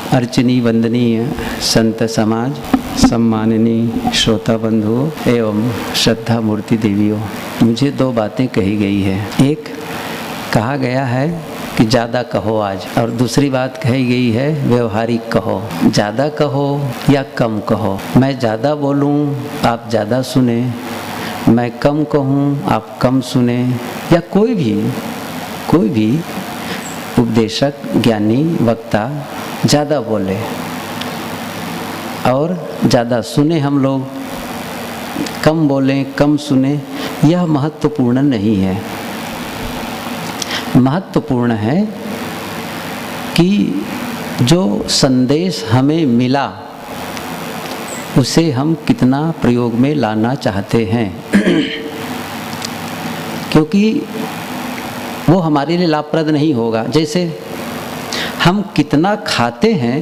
अर्चनीय वंदनीय संत समाज, सम्माननीय श्रोता बंधुओं एवं श्रद्धा मूर्ति देवियों, मुझे दो बातें कही गई है। एक, कहा गया है कि ज़्यादा कहो आज, और दूसरी बात कही गई है व्यवहारिक कहो। ज़्यादा कहो या कम कहो, मैं ज़्यादा बोलूँ आप ज़्यादा सुने, मैं कम कहूँ आप कम सुने, या कोई भी उपदेशक, ज्ञानी, वक्ता ज़्यादा बोले और ज़्यादा सुने हम लोग, कम बोलें कम सुने, यह महत्वपूर्ण नहीं है। महत्वपूर्ण है कि जो संदेश हमें मिला उसे हम कितना प्रयोग में लाना चाहते हैं क्योंकि वो हमारे लिए लाभप्रद नहीं होगा। जैसे हम कितना खाते हैं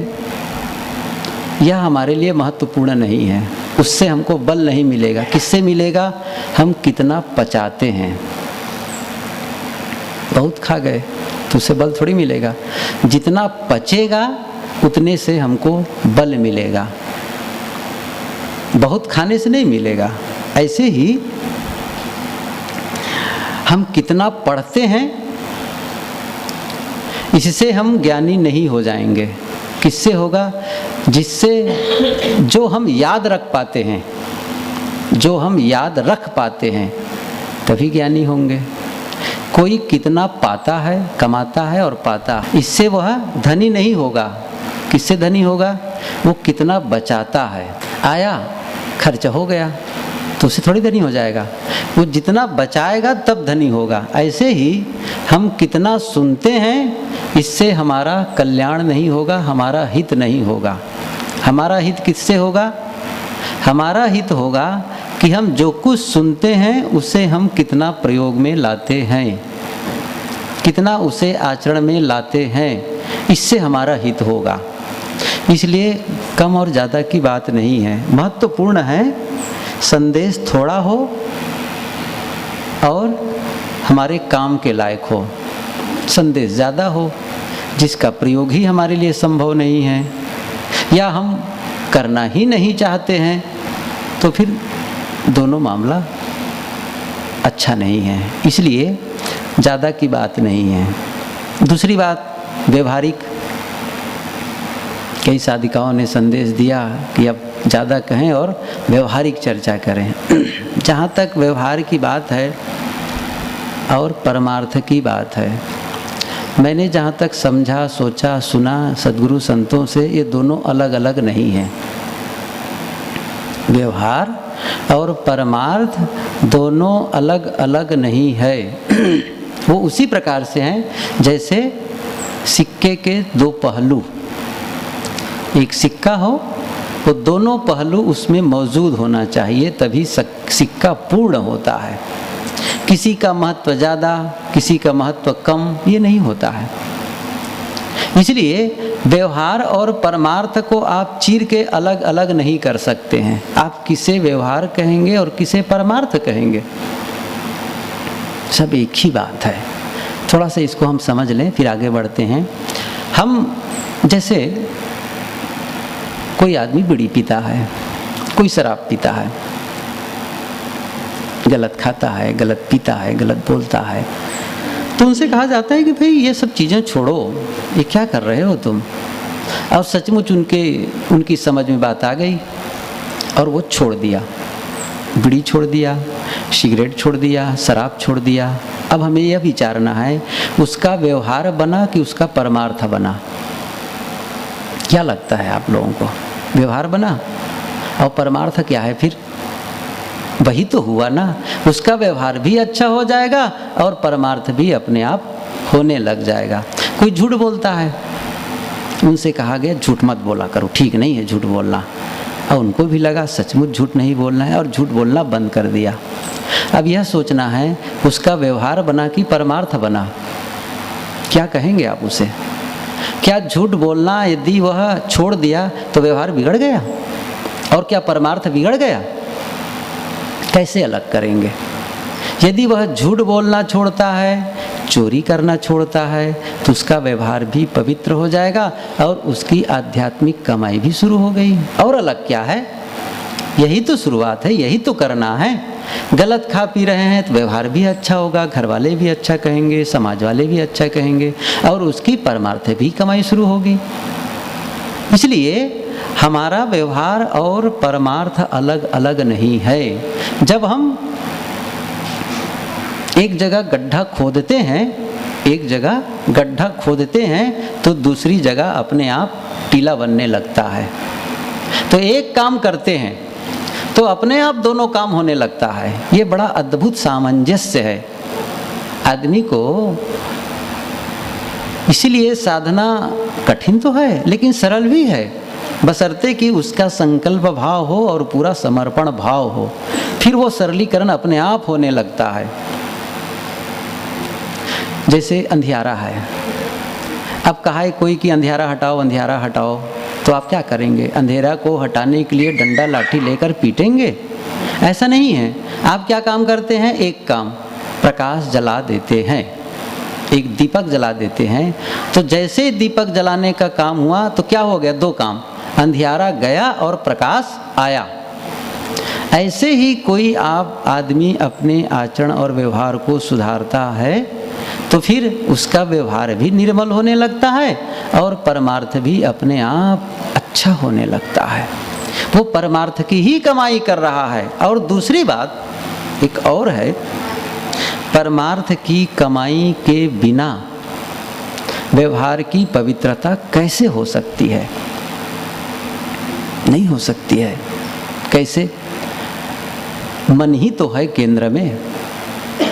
यह हमारे लिए महत्वपूर्ण नहीं है, उससे हमको बल नहीं मिलेगा। किससे मिलेगा? हम कितना पचाते हैं। बहुत खा गए तो उससे बल थोड़ी मिलेगा, जितना पचेगा उतने से हमको बल मिलेगा, बहुत खाने से नहीं मिलेगा। ऐसे ही हम कितना पढ़ते हैं इससे हम ज्ञानी नहीं हो जाएंगे। किससे होगा? जिससे जो हम याद रख पाते हैं, जो हम याद रख पाते हैं तभी ज्ञानी होंगे। कोई कितना पाता है, कमाता है और पाता, इससे वह धनी नहीं होगा। किससे धनी होगा? वो कितना बचाता है, आया खर्च हो गया तो उससे थोड़ी धनी हो जाएगा। वो जितना बचाएगा तब धनी होगा। ऐसे ही हम कितना सुनते हैं इससे हमारा कल्याण नहीं होगा, हमारा हित नहीं होगा। हमारा हित किससे होगा? हमारा हित होगा कि हम जो कुछ सुनते हैं उसे हम कितना प्रयोग में लाते हैं, कितना उसे आचरण में लाते हैं, इससे हमारा हित होगा। इसलिए कम और ज़्यादा की बात नहीं है। महत्वपूर्ण है संदेश थोड़ा हो और हमारे काम के लायक हो। संदेश ज़्यादा हो जिसका प्रयोग ही हमारे लिए संभव नहीं है या हम करना ही नहीं चाहते हैं, तो फिर दोनों मामला अच्छा नहीं है। इसलिए ज़्यादा की बात नहीं है। दूसरी बात व्यवहारिक। कई साधिकाओं ने संदेश दिया कि अब ज़्यादा कहें और व्यवहारिक चर्चा करें। जहाँ तक व्यवहार की बात है और परमार्थ की बात है, मैंने जहाँ तक समझा, सोचा, सुना सद्गुरु संतों से, ये दोनों अलग अलग नहीं हैं। व्यवहार और परमार्थ दोनों अलग अलग नहीं है। वो उसी प्रकार से हैं जैसे सिक्के के दो पहलू। एक सिक्का हो तो दोनों पहलू उसमें मौजूद होना चाहिए, तभी सिक्का पूर्ण होता है। किसी का महत्व ज़्यादा, किसी का महत्व कम, ये नहीं होता है। इसलिए व्यवहार और परमार्थ को आप चीर के अलग अलग नहीं कर सकते हैं। आप किसे व्यवहार कहेंगे और किसे परमार्थ कहेंगे, सब एक ही बात है। थोड़ा सा इसको हम समझ लें फिर आगे बढ़ते हैं। हम जैसे कोई आदमी बीड़ी पीता है, कोई शराब पीता है, गलत खाता है, गलत पीता है, गलत बोलता है, तो उनसे कहा जाता है कि भाई ये सब चीज़ें छोड़ो, ये क्या कर रहे हो तुम। और सचमुच उनकी समझ में बात आ गई और वो छोड़ दिया, बीड़ी छोड़ दिया, सिगरेट छोड़ दिया, शराब छोड़ दिया। अब हमें यह विचारना है उसका व्यवहार बना कि उसका परमार्थ बना। क्या लगता है आप लोगों को? व्यवहार बना और परमार्थ क्या है फिर? वही तो हुआ ना। उसका व्यवहार भी अच्छा हो जाएगा और परमार्थ भी अपने आप होने लग जाएगा। कोई झूठ बोलता है, उनसे कहा गया झूठ मत बोला करो, ठीक नहीं है झूठ बोलना, और उनको भी लगा सचमुच झूठ नहीं बोलना है और झूठ बोलना बंद कर दिया। अब यह सोचना है उसका व्यवहार बना कि परमार्थ बना। क्या कहेंगे आप उसे? क्या झूठ बोलना यदि वह छोड़ दिया तो व्यवहार बिगड़ गया और क्या परमार्थ बिगड़ गया? कैसे अलग करेंगे? यदि वह झूठ बोलना छोड़ता है चोरी करना छोड़ता है तो उसका व्यवहार भी पवित्र हो जाएगा और उसकी आध्यात्मिक कमाई भी शुरू हो गई। और अलग क्या है, यही तो शुरुआत है, यही तो करना है। गलत खा पी रहे हैं तो व्यवहार भी अच्छा होगा, घर वाले भी अच्छा कहेंगे, समाज वाले भी अच्छा कहेंगे और उसकी परमार्थ भी कमाई शुरू होगी। इसलिए हमारा व्यवहार और परमार्थ अलग अलग नहीं है। जब हम एक जगह गड्ढा खोदते हैं, एक जगह गड्ढा खोदते हैं तो दूसरी जगह अपने आप टीला बनने लगता है। तो एक काम करते हैं तो अपने आप दोनों काम होने लगता है। ये बड़ा अद्भुत सामंजस्य है आदमी को। इसीलिए साधना कठिन तो है लेकिन सरल भी है, बशर्ते कि उसका संकल्प भाव हो और पूरा समर्पण भाव हो, फिर वो सरलीकरण अपने आप होने लगता है। जैसे अंधियारा है, अब कहा है कोई कि अंधियारा हटाओ, अंधियारा हटाओ, तो आप क्या करेंगे? अंधेरा को हटाने के लिए डंडा लाठी लेकर पीटेंगे? ऐसा नहीं है। आप क्या काम करते हैं? एक काम, प्रकाश जला देते हैं, एक दीपक जला देते हैं। तो जैसे दीपक जलाने का काम हुआ तो क्या हो गया? दो काम, अंधियारा गया और प्रकाश आया। ऐसे ही कोई आप आदमी अपने आचरण और व्यवहार को सुधारता है तो फिर उसका व्यवहार भी निर्मल होने लगता है और परमार्थ भी अपने आप अच्छा होने लगता है। वो परमार्थ की ही कमाई कर रहा है। और दूसरी बात एक और है, परमार्थ की कमाई के बिना व्यवहार की पवित्रता कैसे हो सकती है? नहीं हो सकती है। कैसे? मन ही तो है केंद्र में।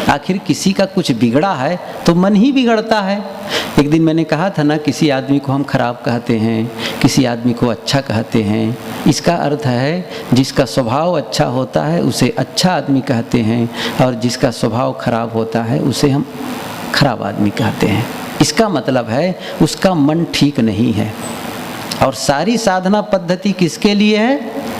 आखिर किसी का कुछ बिगड़ा है तो मन ही बिगड़ता है। एक दिन मैंने कहा था ना, किसी आदमी को हम खराब कहते हैं, किसी आदमी को अच्छा कहते हैं। इसका अर्थ है जिसका स्वभाव अच्छा होता है उसे अच्छा आदमी कहते हैं और जिसका स्वभाव खराब होता है उसे हम खराब आदमी कहते हैं। इसका मतलब है उसका मन ठीक नहीं है। और सारी साधना पद्धति किसके लिए है?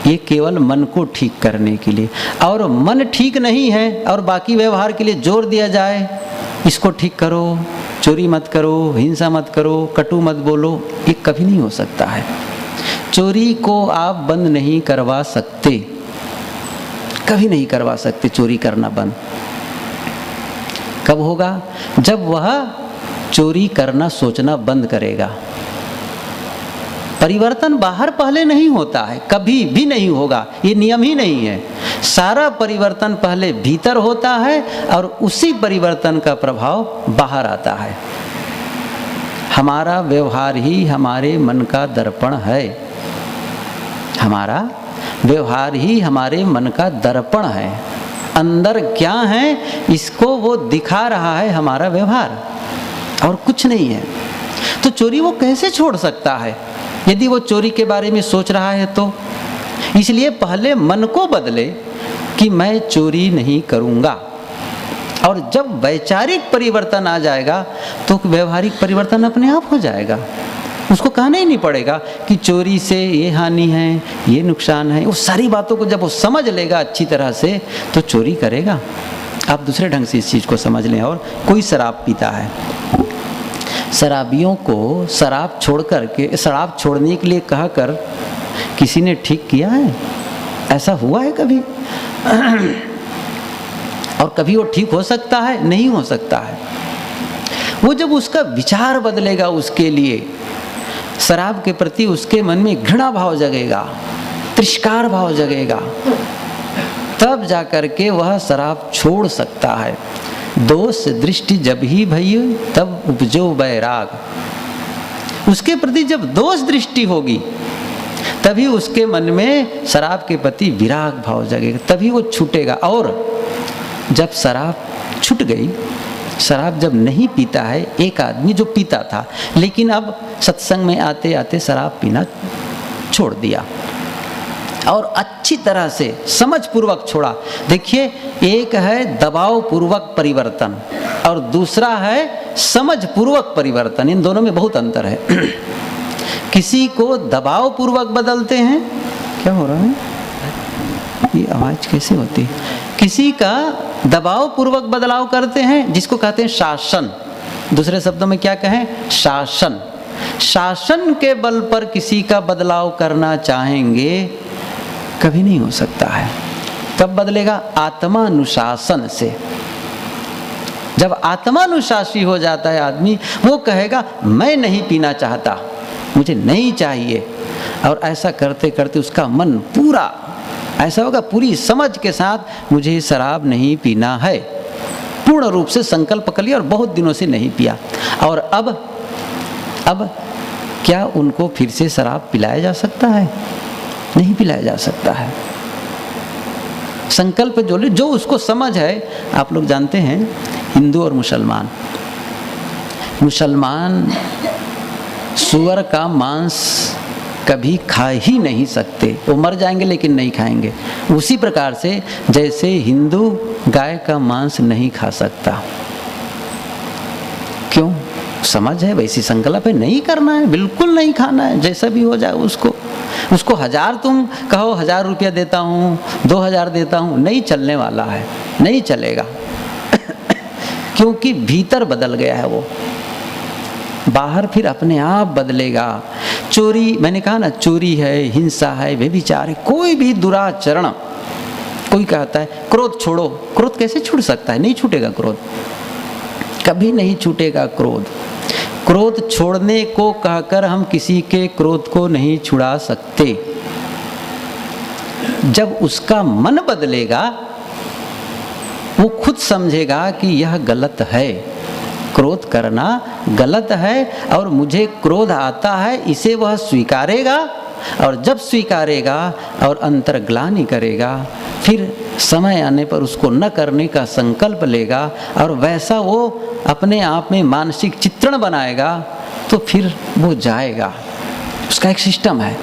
ये केवल मन को ठीक करने के लिए। और मन ठीक नहीं है और बाकी व्यवहार के लिए जोर दिया जाए, इसको ठीक करो, चोरी मत करो, हिंसा मत करो, कटु मत बोलो, ये कभी नहीं हो सकता है। चोरी को आप बंद नहीं करवा सकते, कभी नहीं करवा सकते चोरी करना बंद। कब होगा? जब वह चोरी करना सोचना बंद करेगा। परिवर्तन बाहर पहले नहीं होता है, कभी भी नहीं होगा, ये नियम ही नहीं है। सारा परिवर्तन पहले भीतर होता है और उसी परिवर्तन का प्रभाव बाहर आता है। हमारा व्यवहार ही हमारे मन का दर्पण है। हमारा व्यवहार ही हमारे मन का दर्पण है। अंदर क्या है इसको वो दिखा रहा है हमारा व्यवहार, और कुछ नहीं है। तो चोरी वो कैसे छोड़ सकता है यदि वो चोरी के बारे में सोच रहा है तो? इसलिए पहले मन को बदले कि मैं चोरी नहीं करूँगा। और जब वैचारिक परिवर्तन आ जाएगा तो व्यवहारिक परिवर्तन अपने आप हो जाएगा। उसको कहना ही नहीं पड़ेगा कि चोरी से ये हानि है, ये नुकसान है। उस सारी बातों को जब वो समझ लेगा अच्छी तरह से तो चोरी करेगा। आप दूसरे ढंग से इस चीज़ को समझ लें। और कोई शराब पीता है, शराबियों को शराब शराब छोड़ने के लिए कहकर किसी ने ठीक किया है? ऐसा हुआ है कभी? और कभी वो ठीक हो सकता है? नहीं हो सकता है। वो जब उसका विचार बदलेगा, उसके लिए शराब के प्रति उसके मन में घृणा भाव जगेगा, तिरस्कार भाव जगेगा, तब जाकर के वह शराब छोड़ सकता है। दोष दृष्टि जब ही भई तब उपजो बैराग। उसके प्रति जब दोष दृष्टि होगी तभी उसके मन में शराब के प्रति विराग भाव जगेगा, तभी वो छूटेगा। और जब शराब छूट गई, शराब जब नहीं पीता है, एक आदमी जो पीता था लेकिन अब सत्संग में आते आते शराब पीना छोड़ दिया और अच्छी तरह से समझ पूर्वक छोड़ा। देखिए, एक है दबाव पूर्वक परिवर्तन और दूसरा है समझ पूर्वक परिवर्तन। इन दोनों में बहुत अंतर है। किसी को दबाव पूर्वक बदलते हैं, क्या हो रहा है? ये आवाज़ कैसे होती है? किसी का दबाव पूर्वक बदलाव करते हैं, जिसको कहते हैं शासन। दूसरे शब्दों में क्या कहें? शासन। शासन के बल पर किसी का बदलाव करना चाहेंगे, कभी नहीं हो सकता है। कब बदलेगा? आत्मानुशासन से। जब आत्मानुशासी हो जाता है आदमी, वो कहेगा मैं नहीं पीना चाहता, मुझे नहीं चाहिए, और ऐसा करते करते उसका मन पूरा ऐसा होगा, पूरी समझ के साथ मुझे शराब नहीं पीना है, पूर्ण रूप से संकल्प कर लिया और बहुत दिनों से नहीं पिया। और अब क्या उनको फिर से शराब पिलाया जा सकता है? नहीं पिलाया जा सकता है। संकल्प जो उसको समझ है। आप लोग जानते हैं हिंदू और मुसलमान, मुसलमान सूअर का मांस कभी खा ही नहीं सकते, वो मर जाएंगे लेकिन नहीं खाएंगे। उसी प्रकार से जैसे हिंदू गाय का मांस नहीं खा सकता, क्यों? समझ है, वैसी संकल्प है, नहीं करना है, बिल्कुल नहीं खाना है, जैसा भी हो जाए उसको 1000 तुम कहो 1000 रुपया देता हूँ, 2000 देता हूँ, नहीं चलने वाला है, नहीं चलेगा। क्योंकि भीतर बदल गया है वो, बाहर फिर अपने आप बदलेगा। चोरी, मैंने कहा ना, चोरी है, हिंसा है, व्यभिचार है, कोई भी दुराचरण। कोई कहता है क्रोध छोड़ो, क्रोध कैसे छूट सकता है? नहीं छूटेगा क्रोध, कभी नहीं छूटेगा क्रोध। क्रोध छोड़ने को कहकर हम किसी के क्रोध को नहीं छुड़ा सकते। जब उसका मन बदलेगा, वो खुद समझेगा कि यह गलत है, क्रोध करना गलत है और मुझे क्रोध आता है, इसे वह स्वीकारेगा। और जब स्वीकारेगा और अंतर्ग्लानि करेगा, फिर समय आने पर उसको न करने का संकल्प लेगा और वैसा वो अपने आप में मानसिक चित्रण बनाएगा, तो फिर वो जाएगा। उसका एक सिस्टम है।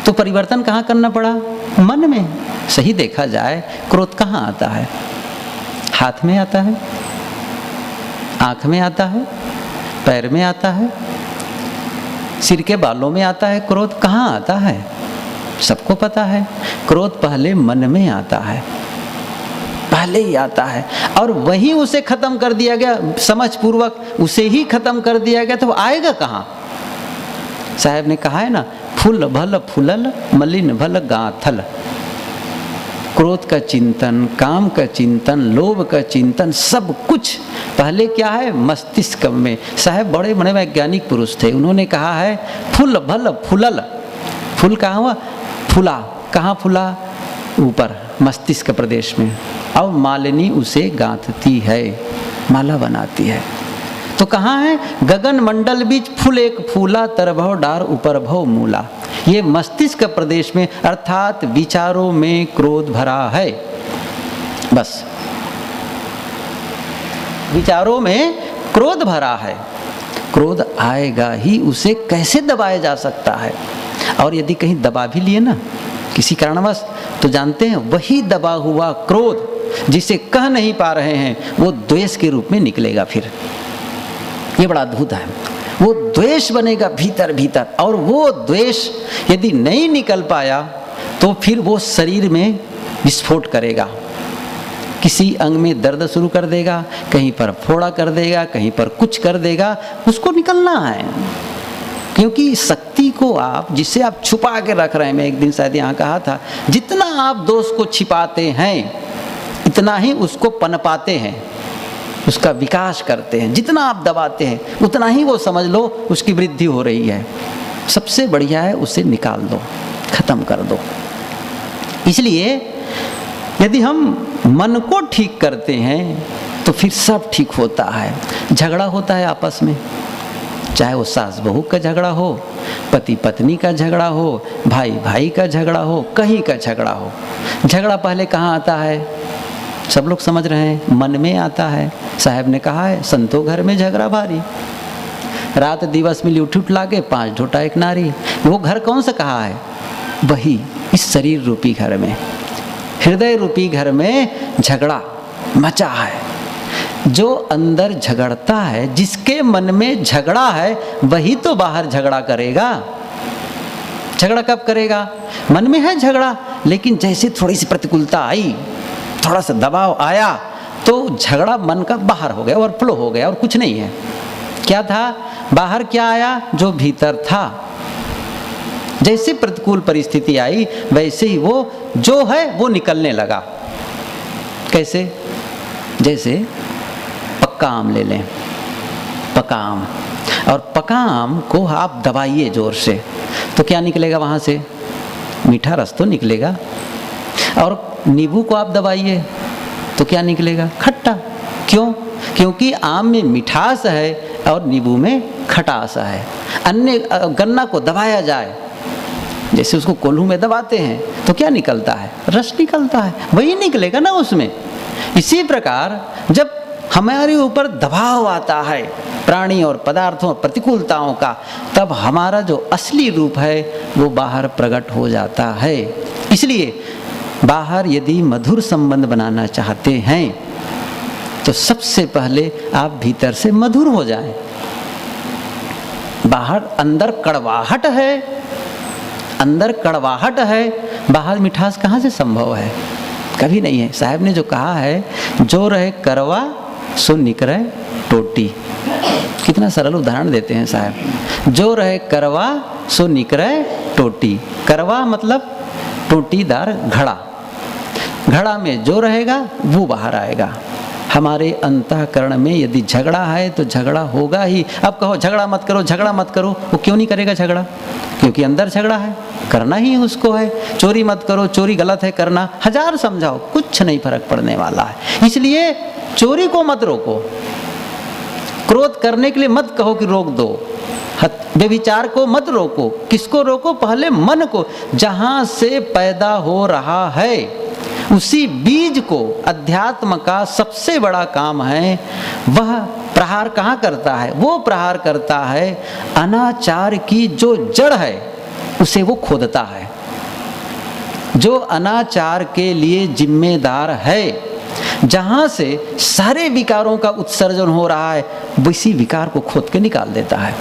तो परिवर्तन कहाँ करना पड़ा? मन में। सही देखा जाए, क्रोध कहाँ आता है? हाथ में आता है, आँख में आता है, पैर में आता है, सिर के बालों में आता है। क्रोध कहाँ आता है? सबको पता है, क्रोध पहले मन में आता है, पहले ही आता है, और वही उसे खत्म कर दिया गया, समझ पूर्वक उसे ही खत्म कर दिया गया, तो आएगा कहाँ? साहब ने कहा है ना, फूल भल फूलल, मलिन भल गाथल। क्रोध का चिंतन, काम का चिंतन, लोभ का चिंतन, सब कुछ पहले क्या है? मस्तिष्क में। साहब बड़े बड़े वैज्ञानिक पुरुष थे, उन्होंने कहा है फूल भल फूलल। फूल कहाँ हुआ? फूला। कहाँ फूला? ऊपर मस्तिष्क प्रदेश में। और मालिनी उसे गांथती है, माला बनाती है। तो कहाँ है? गगन मंडल बीच फूल एक फूला, तरभव डार ऊपर भव मूला। ये मस्तिष्क प्रदेश में, अर्थात विचारों में क्रोध भरा है। बस विचारों में क्रोध भरा है। क्रोध आएगा ही, उसे कैसे दबाया जा सकता है? और यदि कहीं दबा भी लिए ना किसी कारणवश, तो जानते हैं वही दबा हुआ क्रोध जिसे कह नहीं पा रहे हैं, वो द्वेष के रूप में निकलेगा। फिर ये बड़ा अद्भुत है, वो द्वेष बनेगा भीतर भीतर। और वो द्वेष यदि नहीं निकल पाया, तो फिर वो शरीर में विस्फोट करेगा, किसी अंग में दर्द शुरू कर देगा, कहीं पर फोड़ा कर देगा, कहीं पर कुछ कर देगा। उसको निकलना है, क्योंकि शक्ति को आप, जिसे आप छुपा के रख रहे हैं, मैं एक दिन शायद यहाँ कहा था, जितना आप दोष को छिपाते हैं इतना ही उसको पनपाते हैं, उसका विकास करते हैं। जितना आप दबाते हैं उतना ही वो, समझ लो, उसकी वृद्धि हो रही है। सबसे बढ़िया है उसे निकाल दो, खत्म कर दो। इसलिए यदि हम मन को ठीक करते हैं तो फिर सब ठीक होता है। झगड़ा होता है आपस में, चाहे वो सास बहू का झगड़ा हो, पति पत्नी का झगड़ा हो, भाई भाई का झगड़ा हो, कहीं का झगड़ा हो। झगड़ा पहले कहाँ आता है? सब लोग समझ रहे हैं, मन में आता है। साहब ने कहा है, संतो घर में झगड़ा भारी, रात दिवस मिली उठ उठ लागे, 5 ढोटा एक नारी। वो घर कौन सा कहा है? वही इस शरीर रूपी घर में, हृदय रूपी घर में झगड़ा मचा है। जो अंदर झगड़ता है, जिसके मन में झगड़ा है, वही तो बाहर झगड़ा करेगा। झगड़ा कब करेगा? मन में है झगड़ा, लेकिन जैसे थोड़ी सी प्रतिकूलता आई, थोड़ा सा दबाव आया तो झगड़ा मन का बाहर हो गया, ओवरफ्लो हो गया और कुछ नहीं है। क्या था? बाहर क्या आया? जो भीतर था। जैसे प्रतिकूल परिस्थिति आई वैसे ही वो जो है वो निकलने लगा। कैसे? जैसे पक्का आम ले लें, पक्का आम, और पक्का आम को आप दबाइए जोर से तो क्या निकलेगा वहाँ से? मीठा रस तो निकलेगा। और नींबू को आप दबाइए तो क्या निकलेगा? खट्टा। क्यों? क्योंकि आम में मिठास है और नींबू में खटास है। अन्य गन्ना को दबाया जाए, जैसे उसको कोल्हू में दबाते हैं तो क्या निकलता है? रस निकलता है, वही निकलेगा ना उसमें। इसी प्रकार जब हमारे ऊपर दबाव आता है प्राणी और पदार्थों और प्रतिकूलताओं का, तब हमारा जो असली रूप है वो बाहर प्रकट हो जाता है। इसलिए बाहर यदि मधुर संबंध बनाना चाहते हैं तो सबसे पहले आप भीतर से मधुर हो जाएं। बाहर अंदर कड़वाहट है, अंदर कड़वाहट है, बाहर मिठास कहाँ से संभव है? कभी नहीं है। साहब ने जो कहा है, जो रहे करवा सो निकरे टोटी। कितना सरल उदाहरण देते हैं साहब। जो रहे करवा सो निकरे टोटी। करवा मतलब टोटीदार घड़ा, घड़ा में जो रहेगा वो बाहर आएगा। हमारे अंतःकरण में यदि झगड़ा है तो झगड़ा होगा ही। अब कहो झगड़ा मत करो, झगड़ा मत करो, वो क्यों नहीं करेगा झगड़ा? क्योंकि अंदर झगड़ा है, करना ही उसको है। चोरी मत करो, चोरी गलत है करना, हजार समझाओ कुछ नहीं फर्क पड़ने वाला है। इसलिए चोरी को मत रोको, क्रोध करने के लिए मत कहो कि रोक दो, व्यभिचार को मत रोको। किसको रोको? पहले मन को। जहां से पैदा हो रहा है उसी बीज को अध्यात्म का सबसे बड़ा काम है। वह प्रहार कहाँ करता है? वो प्रहार करता है अनाचार की जो जड़ है उसे वो खोदता है। जो अनाचार के लिए जिम्मेदार है, जहां से सारे विकारों का उत्सर्जन हो रहा है, उसी विकार को खोद के निकाल देता है।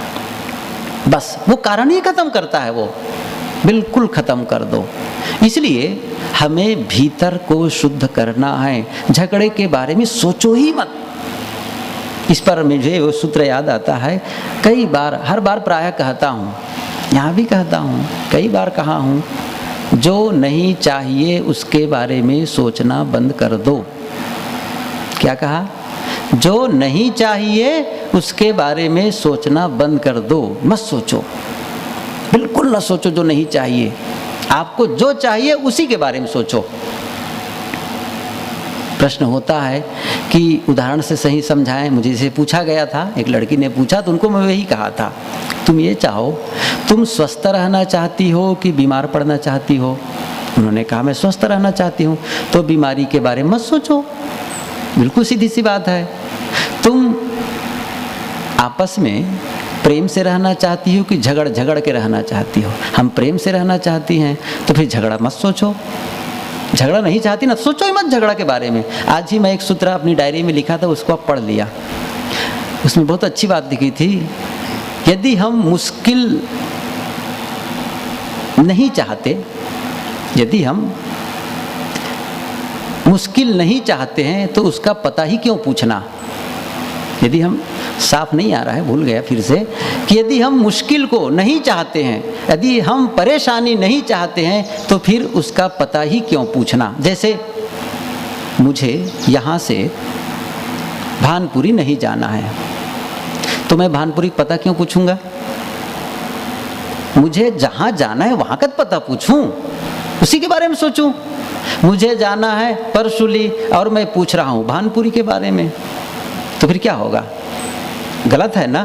बस वो कारण ही खत्म करता है, वो बिल्कुल खत्म कर दो। इसलिए हमें भीतर को शुद्ध करना है। झगड़े के बारे में सोचो ही मत। इस पर मुझे वो सूत्र याद आता है, कई बार, हर बार प्रायः कहता हूँ, यहाँ भी कहता हूँ, कई बार कहा हूँ, जो नहीं चाहिए उसके बारे में सोचना बंद कर दो। क्या कहा? जो नहीं चाहिए उसके बारे में सोचना बंद कर दो। मत सोचो, बिल्कुल न सोचो जो नहीं चाहिए। आपको जो चाहिए उसी के बारे में सोचो। प्रश्न होता है कि उदाहरण से सही समझाएं। मुझे इसे पूछा गया था, एक लड़की ने पूछा तो उनको मैं वही कहा था, तुम ये चाहो, तुम स्वस्थ रहना चाहती हो कि बीमार पड़ना चाहती हो? उन्होंने कहा मैं स्वस्थ रहना चाहती हूँ। तो बीमारी के बारे में मत सोचो, बिल्कुल सीधी सी बात है। तुम आपस में प्रेम से रहना चाहती हो कि झगड़ के रहना चाहती हो? हम प्रेम से रहना चाहती हैं, तो फिर झगड़ा मत सोचो। झगड़ा नहीं चाहती ना, सोचो ही मत झगड़ा के बारे में। आज ही मैं एक सूत्र अपनी डायरी में लिखा था, उसको आप पढ़ लिया। उसमें बहुत अच्छी बात लिखी थी, यदि हम मुश्किल नहीं चाहते, यदि हम मुश्किल नहीं चाहते हैं तो उसका पता ही क्यों पूछना? यदि हम, साफ नहीं आ रहा है, भूल गया फिर से, कि यदि हम मुश्किल को नहीं चाहते हैं, यदि हम परेशानी नहीं चाहते हैं तो फिर उसका पता ही क्यों पूछना? जैसे मुझे यहाँ से भानपुरी नहीं जाना है तो मैं भानपुरी का पता क्यों पूछूंगा? मुझे जहाँ जाना है वहाँ का पता पूछूं, उसी के बारे में सोचूं। मुझे जाना है परसुली और मैं पूछ रहा हूँ भानपुरी के बारे में, तो फिर क्या होगा? गलत है ना?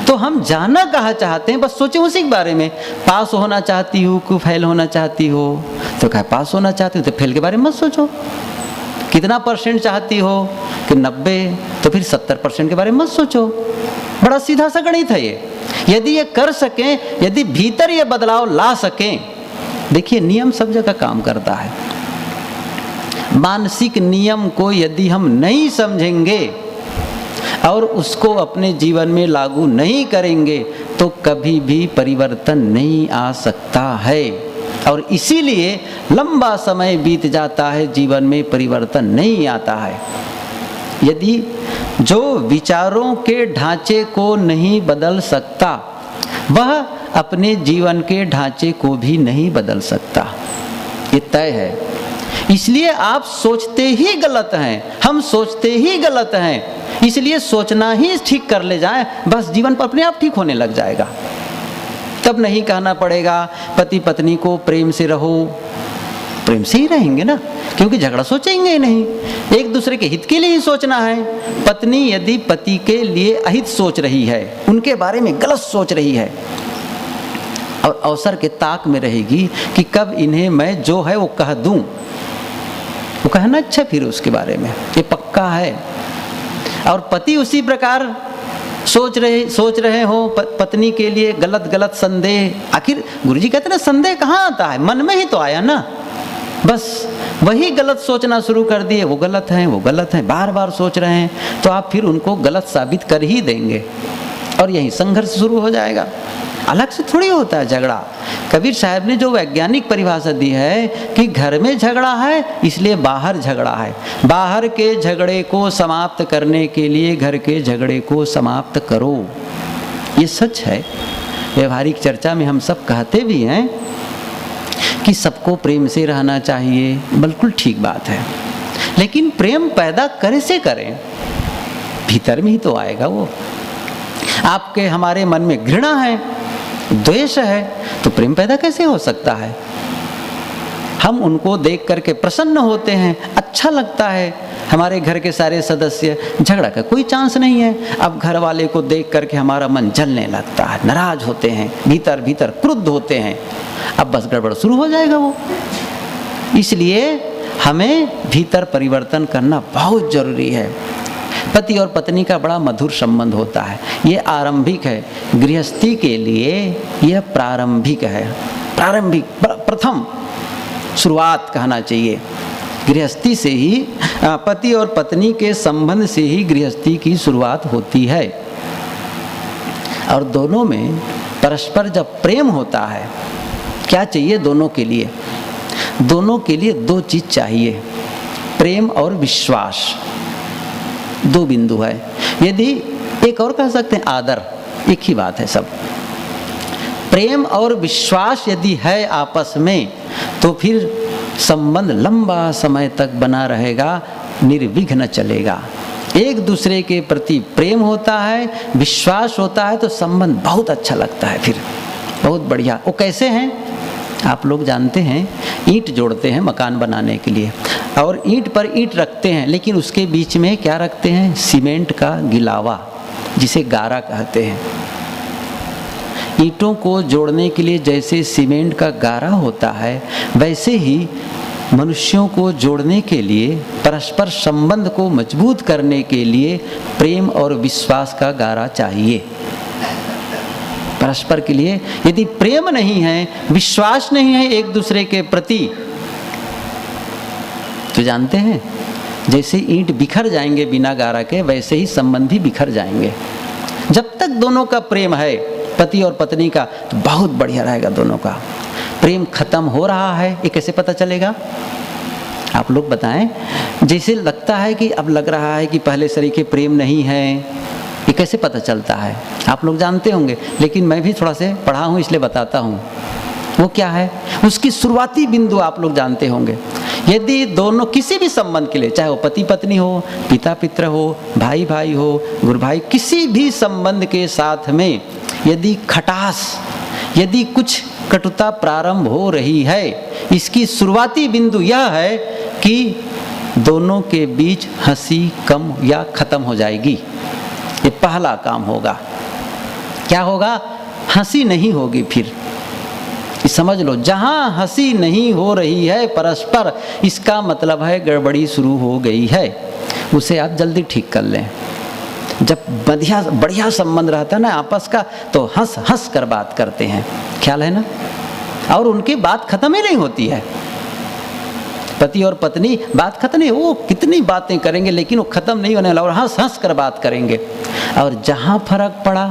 तो हम जाना कहाँ चाहते हैं, बस सोचें उसी के बारे में। पास होना चाहती हो कि फेल होना चाहती हो? तो क्या पास होना चाहती हो तो फेल के बारे में मत सोचो। कितना % चाहती हो कि 90, तो फिर 70% के बारे में मत सोचो। बड़ा सीधा सा गणित है ये। यदि ये कर सकें, यदि भीतर ये बदलाव ला सकें, देखिए नियम सब जगह काम करता है। मानसिक नियम को यदि हम नहीं समझेंगे और उसको अपने जीवन में लागू नहीं करेंगे तो कभी भी परिवर्तन नहीं आ सकता है। और इसीलिए लंबा समय बीत जाता है, जीवन में परिवर्तन नहीं आता है। यदि जो विचारों के ढांचे को नहीं बदल सकता, वह अपने जीवन के ढांचे को भी नहीं बदल सकता, ये तय है। इसलिए आप सोचते ही गलत हैं, हम सोचते ही गलत हैं, इसलिए सोचना ही ठीक कर ले जाएं, बस जीवन पर अपने आप ठीक होने लग जाएगा। तब नहीं कहना पड़ेगा पति पत्नी को प्रेम से रहो, प्रेम से ही रहेंगे ना, क्योंकि झगड़ा सोचेंगे ही नहीं, एक दूसरे के हित के लिए ही सोचना है। पत्नी यदि पति के लिए अहित सोच रही है, उनके बारे में गलत सोच रही है और अवसर के ताक में रहेगी कि कब इन्हें मैं जो है वो कह दूं, वो कहना अच्छा फिर उसके बारे में, ये पक्का है। और पति उसी प्रकार सोच रहे हो पत्नी के लिए गलत गलत संदेह। आखिर गुरुजी कहते हैं ना, संदेह कहाँ आता है, मन में ही तो आया ना, बस वही गलत सोचना शुरू कर दिए, वो गलत हैं, वो गलत हैं, बार बार सोच रहे हैं, तो आप फिर उनको गलत साबित कर ही देंगे और यही संघर्ष शुरू हो जाएगा। अलग से थोड़ी होता है झगड़ा। कबीर साहब ने जो वैज्ञानिक परिभाषा दी है कि घर में झगड़ा है इसलिए बाहर झगड़ा है, बाहर के झगड़े को समाप्त करने के लिए घर के झगड़े को समाप्त करो, ये सच है। व्यवहारिक चर्चा में हम सब कहते भी हैं कि सबको प्रेम से रहना चाहिए, बिल्कुल ठीक बात है, लेकिन प्रेम पैदा करे से करें, भीतर में ही तो आएगा वो। आपके हमारे मन में घृणा है, द्वेष है, तो प्रेम पैदा कैसे हो सकता है? हम उनको देख करके प्रसन्न होते हैं, अच्छा लगता है, हमारे घर के सारे सदस्य, झगड़ा का कोई चांस नहीं है। अब घर वाले को देख करके हमारा मन जलने लगता है, नाराज होते हैं, भीतर भीतर क्रुद्ध होते हैं, अब बस गड़बड़ शुरू हो जाएगा वो। इसलिए हमें भीतर परिवर्तन करना बहुत जरूरी है। पति और पत्नी का बड़ा मधुर संबंध होता है, ये आरंभिक है, गृहस्थी के लिए यह प्रारंभिक है, प्रारंभिक प्रथम शुरुआत कहना चाहिए। गृहस्थी से ही, पति और पत्नी के संबंध से ही गृहस्थी की शुरुआत होती है। और दोनों में परस्पर जब प्रेम होता है, क्या चाहिए दोनों के लिए? दोनों के लिए दो चीज चाहिए, प्रेम और विश्वास, दो बिंदु है। यदि एक और कह सकते हैं आदर, एक ही बात है सब। प्रेम और विश्वास यदि है आपस में, तो फिर संबंध लंबा समय तक बना रहेगा, निर्विघ्न चलेगा। एक दूसरे के प्रति प्रेम होता है, विश्वास होता है, तो संबंध बहुत अच्छा लगता है, फिर बहुत बढ़िया। वो कैसे हैं आप लोग जानते हैं, ईंट जोड़ते हैं मकान बनाने के लिए, और ईंट पर ईंट रखते हैं, लेकिन उसके बीच में क्या रखते हैं? सीमेंट का गिलावा, जिसे गारा कहते हैं। ईंटों को जोड़ने के लिए जैसे सीमेंट का गारा होता है, वैसे ही मनुष्यों को जोड़ने के लिए, परस्पर संबंध को मजबूत करने के लिए प्रेम और विश्वास का गारा चाहिए। परस्पर के लिए यदि प्रेम नहीं है, विश्वास नहीं है एक दूसरे के प्रति, तो जानते हैं जैसे ईंट बिखर जाएंगे बिना गारा के, वैसे ही संबंध भी बिखर जाएंगे। जब तक दोनों का प्रेम है, पति और पत्नी का, तो बहुत बढ़िया रहेगा दोनों का। प्रेम खत्म हो रहा है, ये कैसे पता चलेगा? आप लोग बताएं। जैसे लगता है कि अब लग रहा है कि पहले सरीखे प्रेम नहीं है, ये कैसे पता चलता है? आप लोग जानते होंगे, लेकिन मैं भी थोड़ा से पढ़ा हूँ इसलिए बताता हूँ। वो क्या है? उसकी शुरुआती बिंदु आप लोग जानते होंगे। यदि दोनों किसी भी संबंध के लिए, चाहे वो पति पत्नी हो, पिता पित्र हो, भाई भाई हो, गुरु भाई, किसी भी संबंध के साथ में यदि खटास, यदि कुछ कटुता प्रारंभ हो रही है, इसकी शुरुआती बिंदु यह है कि दोनों के बीच हंसी कम या खत्म हो जाएगी। ये पहला काम होगा। क्या होगा? हंसी नहीं होगी। फिर समझ लो, जहां हंसी नहीं हो रही है परस्पर, इसका मतलब है गड़बड़ी शुरू हो गई है। उसे आप जल्दी ठीक कर लें। जब बढ़िया संबंध रहता है ना आपस का, तो हंस हंस कर बात करते हैं, ख्याल है ना, और उनकी बात खत्म ही नहीं होती है। पति और पत्नी बात खत्म नहीं, वो कितनी बातें करेंगे लेकिन वो खत्म नहीं होने वाला, और हंस हंस कर बात करेंगे। और जहां फर्क पड़ा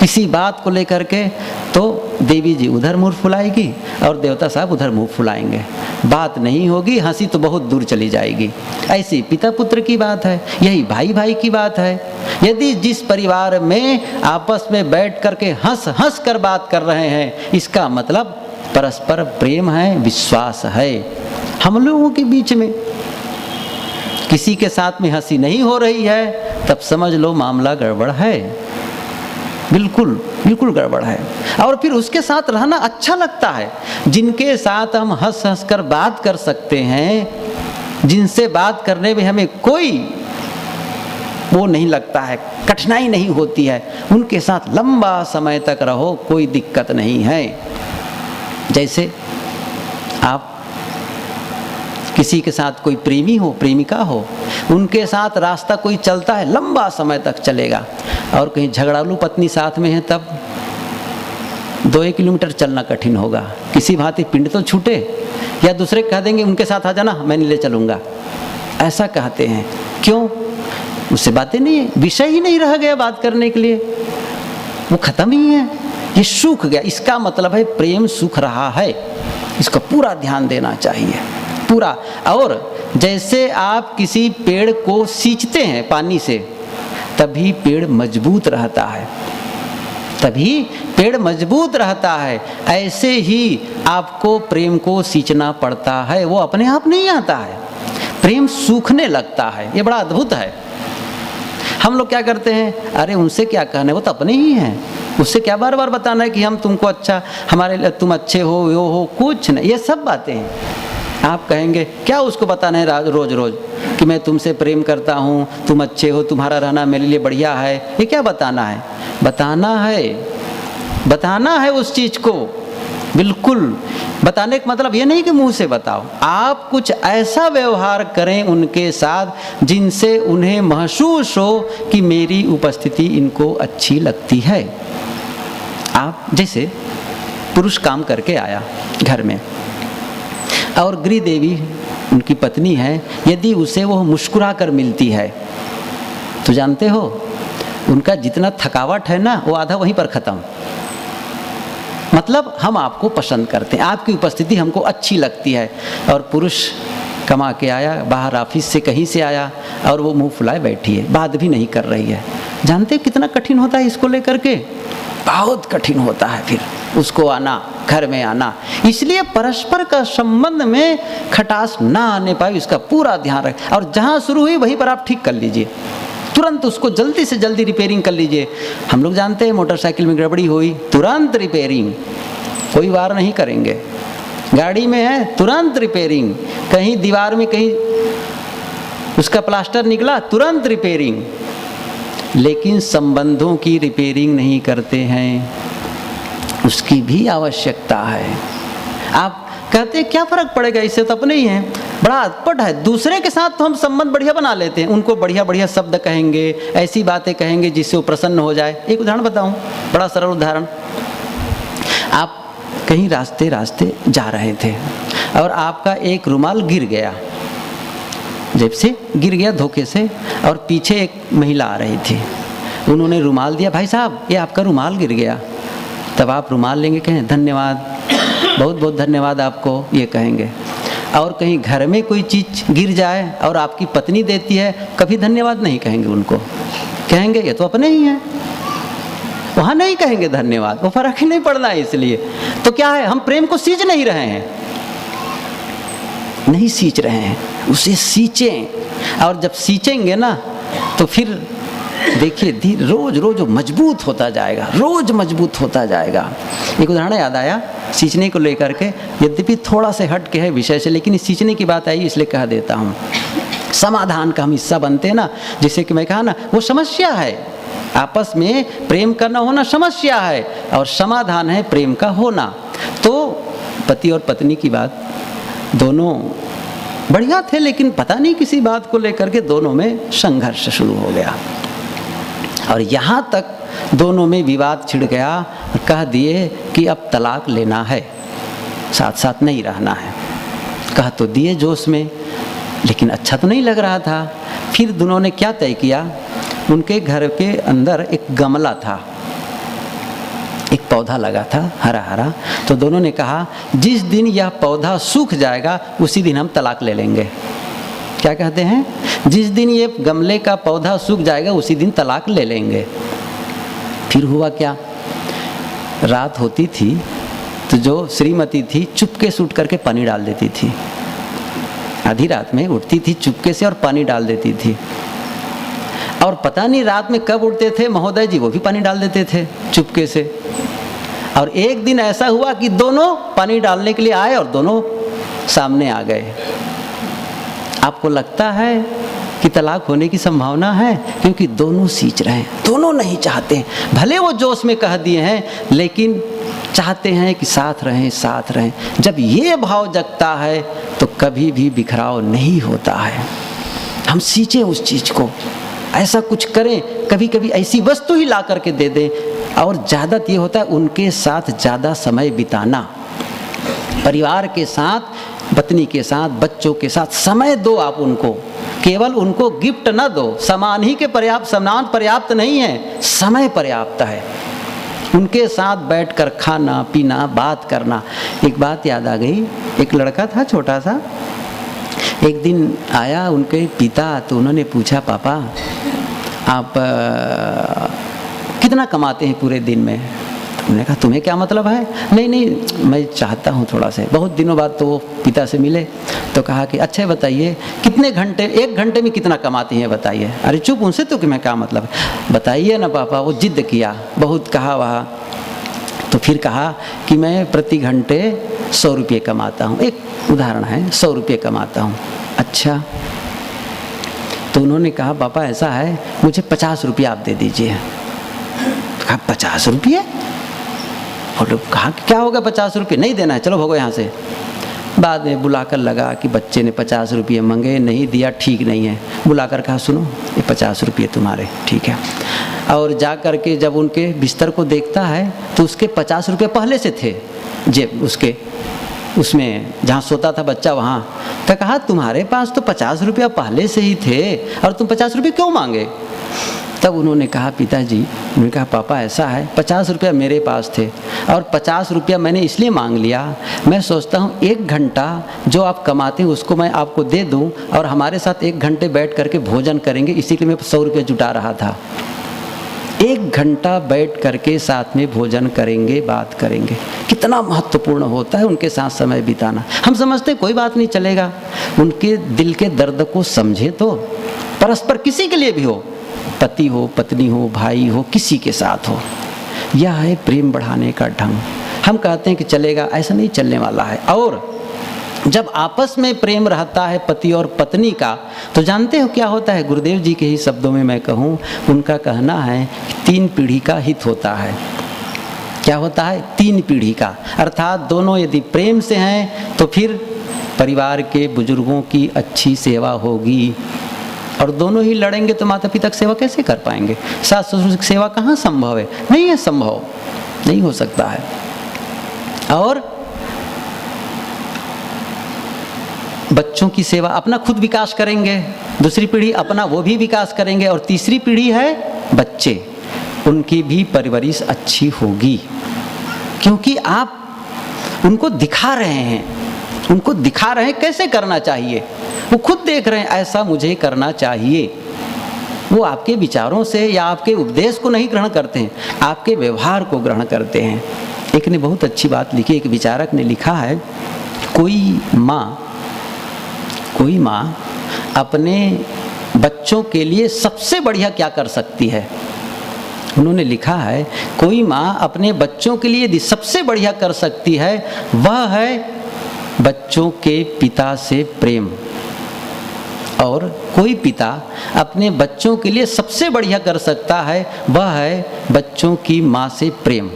किसी बात को लेकर के, तो देवी जी उधर मुंह फुलाएगी और देवता साहब उधर मुंह फुलाएंगे, बात नहीं होगी, हंसी तो बहुत दूर चली जाएगी। ऐसी पिता पुत्र की बात है, यही भाई भाई की बात है। यदि जिस परिवार में आपस में बैठ करके हंस हंस कर बात कर रहे हैं, इसका मतलब परस्पर प्रेम है, विश्वास है। हम लोगों के बीच में किसी के साथ में हंसी नहीं हो रही है, तब समझ लो मामला गड़बड़ है, बिल्कुल बिल्कुल गड़बड़ है। और फिर उसके साथ रहना अच्छा लगता है, जिनके साथ हम हंस हंस कर बात कर सकते हैं, जिनसे बात करने में हमें कोई वो नहीं लगता है, कठिनाई नहीं होती है, उनके साथ लंबा समय तक रहो, कोई दिक्कत नहीं है। जैसे आप किसी के साथ कोई प्रेमी हो, प्रेमिका हो, उनके साथ रास्ता कोई चलता है, लंबा समय तक चलेगा, और कहीं झगड़ालू पत्नी साथ में है तब 2 किलोमीटर चलना कठिन होगा। किसी भांति पिंड तो छूटे, या दूसरे कह देंगे उनके साथ आ जाना, मैं नहीं ले चलूँगा, ऐसा कहते हैं। क्यों? उससे बातें नहीं है, विषय ही नहीं रह गया बात करने के लिए, वो खत्म ही है, ये सूख गया। इसका मतलब है प्रेम सूख रहा है, इसका पूरा ध्यान देना चाहिए, पूरा। और जैसे आप किसी पेड़ को सींचते हैं पानी से, तभी पेड़ मजबूत रहता है, तभी पेड़ मजबूत रहता है। ऐसे ही आपको प्रेम को सींचना पड़ता है, वो अपने आप नहीं आता है, प्रेम सूखने लगता है। ये बड़ा अद्भुत है। हम लोग क्या करते हैं, अरे उनसे क्या कहना है, वो तो अपने ही हैं, उससे क्या बार बार बताना है कि हम तुमको अच्छा, हमारे लिए तुम अच्छे हो, यो हो, कुछ नहीं, ये सब बातें हैं। आप कहेंगे क्या उसको बताना है रोज रोज कि मैं तुमसे प्रेम करता हूँ, तुम अच्छे हो, तुम्हारा रहना मेरे लिए बढ़िया है, ये क्या बताना है? बताना है उस चीज़ को, बिल्कुल। बताने का मतलब ये नहीं कि मुंह से बताओ, आप कुछ ऐसा व्यवहार करें उनके साथ जिनसे उन्हें महसूस हो कि मेरी उपस्थिति इनको अच्छी लगती है। आप जैसे पुरुष काम करके आया घर में, और गृह देवी उनकी पत्नी है, यदि उसे वो मुस्कुरा कर मिलती है तो जानते हो उनका जितना थकावट है ना, वो आधा वहीं पर ख़त्म। मतलब हम आपको पसंद करते हैं, आपकी उपस्थिति हमको अच्छी लगती है। और पुरुष कमा के आया, बाहर ऑफिस से कहीं से आया, और वो मुंह फुलाए बैठी है, बात भी नहीं कर रही है। जानते कितना कठिन होता है इसको लेकर के? बहुत कठिन होता है फिर उसको आना, घर में आना। इसलिए परस्पर का संबंध में खटास ना आने पाए, इसका पूरा ध्यान रखें। और जहाँ शुरू हुई वहीं पर आप ठीक कर लीजिए, तुरंत उसको जल्दी से जल्दी रिपेयरिंग कर लीजिए। हम लोग जानते हैं मोटरसाइकिल में गड़बड़ी हुई, तुरंत रिपेयरिंग, कोई वार नहीं करेंगे। गाड़ी में है, तुरंत रिपेयरिंग। कहीं दीवार में कहीं उसका प्लास्टर निकला, तुरंत रिपेयरिंग। लेकिन संबंधों की रिपेयरिंग नहीं करते हैं, उसकी भी आवश्यकता है। आप कहते हैं क्या फ़र्क पड़ेगा, इससे तो अपने ही हैं। बड़ा अटपट है, दूसरे के साथ तो हम संबंध बढ़िया बना लेते हैं, उनको बढ़िया बढ़िया शब्द कहेंगे, ऐसी बातें कहेंगे जिससे वो प्रसन्न हो जाए। एक उदाहरण बताऊं, बड़ा सरल उदाहरण। आप कहीं रास्ते जा रहे थे और आपका एक रुमाल गिर गया, जेब से गिर गया धोखे से, और पीछे एक महिला आ रही थी, उन्होंने रुमाल दिया, भाई साहब ये आपका रुमाल गिर गया। तब आप रुमाल लेंगे, कहें धन्यवाद, बहुत बहुत धन्यवाद आपको, ये कहेंगे। और कहीं घर में कोई चीज़ गिर जाए और आपकी पत्नी देती है, कभी धन्यवाद नहीं कहेंगे उनको, कहेंगे ये तो अपने ही हैं, वहाँ नहीं कहेंगे धन्यवाद, वो फर्क ही नहीं पड़ना है। इसलिए तो क्या है, हम प्रेम को सींच नहीं रहे हैं, नहीं सींच रहे हैं, उसे सींचें। और जब सींचेंगे ना तो फिर देखिए रोज रोज मजबूत होता जाएगा, रोज मजबूत होता जाएगा। एक उदाहरण याद आया सींचने को लेकर के, यद्यपि थोड़ा से हट के है विषय से, लेकिन इस सींचने की बात आई इसलिए कह देता हूँ। समाधान का हम हिस्सा बनते हैं ना, जैसे कि मैं कहा ना, वो समस्या है, आपस में प्रेम करना होना समस्या है, और समाधान है प्रेम का होना। तो पति और पत्नी की बात, दोनों बढ़िया थे, लेकिन पता नहीं किसी बात को लेकर के दोनों में संघर्ष शुरू हो गया, और यहाँ तक दोनों में विवाद छिड़ गया, कह दिए कि अब तलाक लेना है, साथ साथ नहीं रहना है। कह तो दिए जोश में, लेकिन अच्छा तो नहीं लग रहा था। फिर दोनों ने क्या तय किया, उनके घर के अंदर एक गमला था, एक पौधा लगा था हरा हरा। तो दोनों ने कहा जिस दिन यह पौधा सूख जाएगा उसी दिन हम तलाक ले लेंगे। क्या कहते हैं? जिस दिन ये गमले का पौधा सूख जाएगा उसी दिन तलाक ले लेंगे। फिर हुआ क्या, रात होती थी तो जो श्रीमती थी चुपके से उठ करके पानी डाल देती थी। आधी रात में उठती थी चुपके से और पानी डाल देती थी। और पता नहीं रात में कब उठते थे महोदय जी, वो भी पानी डाल देते थे चुपके से। और एक दिन ऐसा हुआ कि दोनों पानी डालने के लिए आए और दोनों सामने आ गए। आपको लगता है कि तलाक होने की संभावना है? क्योंकि दोनों सींच रहे हैं, दोनों नहीं चाहते हैं। भले वो जोश में कह दिए हैं लेकिन चाहते हैं कि साथ रहें साथ रहें। जब ये भाव जगता है तो कभी भी बिखराव नहीं होता है। हम सींचें उस चीज़ को, ऐसा कुछ करें, कभी कभी ऐसी वस्तु ही ला करके दे दें। और ज़्यादा ये होता है उनके साथ ज़्यादा समय बिताना, परिवार के साथ, पत्नी के साथ, बच्चों के साथ समय दो आप उनको। केवल उनको गिफ्ट न दो, सामान ही के पर्याप्त, सामान पर्याप्त नहीं है, समय पर्याप्त है। उनके साथ बैठकर खाना पीना, बात करना। एक बात याद आ गई, एक लड़का था छोटा सा, एक दिन आया उनके पिता, तो उन्होंने पूछा पापा आप कितना कमाते हैं पूरे दिन में? तो उन्होंने कहा तुम्हें क्या मतलब है? नहीं नहीं मैं चाहता हूँ थोड़ा से। बहुत दिनों बाद तो पिता से मिले तो कहा कि अच्छा बताइए कितने घंटे, 1 घंटे में कितना कमाते हैं बताइए। अरे चुप, उनसे तो कि मैं क्या मतलब है, बताइए ना पापा। वो जिद किया, बहुत कहा वहाँ। तो फिर कहा कि मैं प्रति घंटे 100 रुपये कमाता हूँ। एक उदाहरण है, 100 रुपये कमाता हूँ। अच्छा, तो उन्होंने कहा पापा ऐसा है मुझे 50 रुपये आप दे दीजिए। कहा 50 रुपये? और कहा कि क्या होगा 50 रुपये? नहीं देना है, चलो भगो यहाँ से। बाद में बुलाकर लगा कि बच्चे ने 50 रुपये मांगे, नहीं दिया, ठीक नहीं है। बुलाकर कहा सुनो ये 50 रुपये तुम्हारे, ठीक है। और जा कर के जब उनके बिस्तर को देखता है तो उसके 50 रुपये पहले से थे जेब उसके, उसमें जहाँ सोता था बच्चा वहाँ। तो कहा तुम्हारे पास तो 50 रुपया पहले से ही थे और तुम 50 रुपये क्यों मांगे? तब उन्होंने कहा पिताजी, उन्होंने कहा पापा ऐसा है 50 रुपया मेरे पास थे और 50 रुपया मैंने इसलिए मांग लिया, मैं सोचता हूँ 1 घंटा जो आप कमाते हैं उसको मैं आपको दे दूँ और हमारे साथ 1 घंटे बैठ करके भोजन करेंगे, इसीलिए मैं 100 रुपये जुटा रहा था। 1 घंटा बैठ करके साथ में भोजन करेंगे, बात करेंगे। कितना महत्वपूर्ण होता है उनके साथ समय बिताना। हम समझते कोई बात नहीं चलेगा, उनके दिल के दर्द को समझे तो। परस्पर किसी के लिए भी हो, पति हो, पत्नी हो, भाई हो, किसी के साथ हो। यह है प्रेम बढ़ाने का ढंग। हम कहते हैं कि चलेगा, ऐसा नहीं चलने वाला है। और जब आपस में प्रेम रहता है पति और पत्नी का, तो जानते हो क्या होता है? गुरुदेव जी के ही शब्दों में मैं कहूँ, उनका कहना है कि 3 पीढ़ी का हित होता है। क्या होता है? 3 पीढ़ी का। अर्थात दोनों यदि प्रेम से हैं तो फिर परिवार के बुजुर्गों की अच्छी सेवा होगी। और दोनों ही लड़ेंगे तो माता पिता की सेवा कैसे कर पाएंगे? सास ससुर की सेवा कहाँ संभव है? नहीं है संभव, नहीं हो सकता है। और बच्चों की सेवा, अपना खुद विकास करेंगे, दूसरी पीढ़ी अपना वो भी विकास करेंगे, और तीसरी पीढ़ी है बच्चे, उनकी भी परवरिश अच्छी होगी। क्योंकि आप उनको दिखा रहे हैं, उनको दिखा रहे हैं कैसे करना चाहिए। वो खुद देख रहे हैं ऐसा मुझे करना चाहिए। वो आपके विचारों से या आपके उपदेश को नहीं ग्रहण करते हैं, आपके व्यवहार को ग्रहण करते हैं। एक ने बहुत अच्छी बात लिखी, एक विचारक ने लिखा है, कोई माँ अपने बच्चों के लिए सबसे बढ़िया क्या कर सकती है? उन्होंने लिखा है, कोई माँ अपने बच्चों के लिए सबसे बढ़िया कर सकती है, वह है बच्चों के पिता से प्रेम। और कोई पिता अपने बच्चों के लिए सबसे बढ़िया कर सकता है, वह है बच्चों की माँ से प्रेम।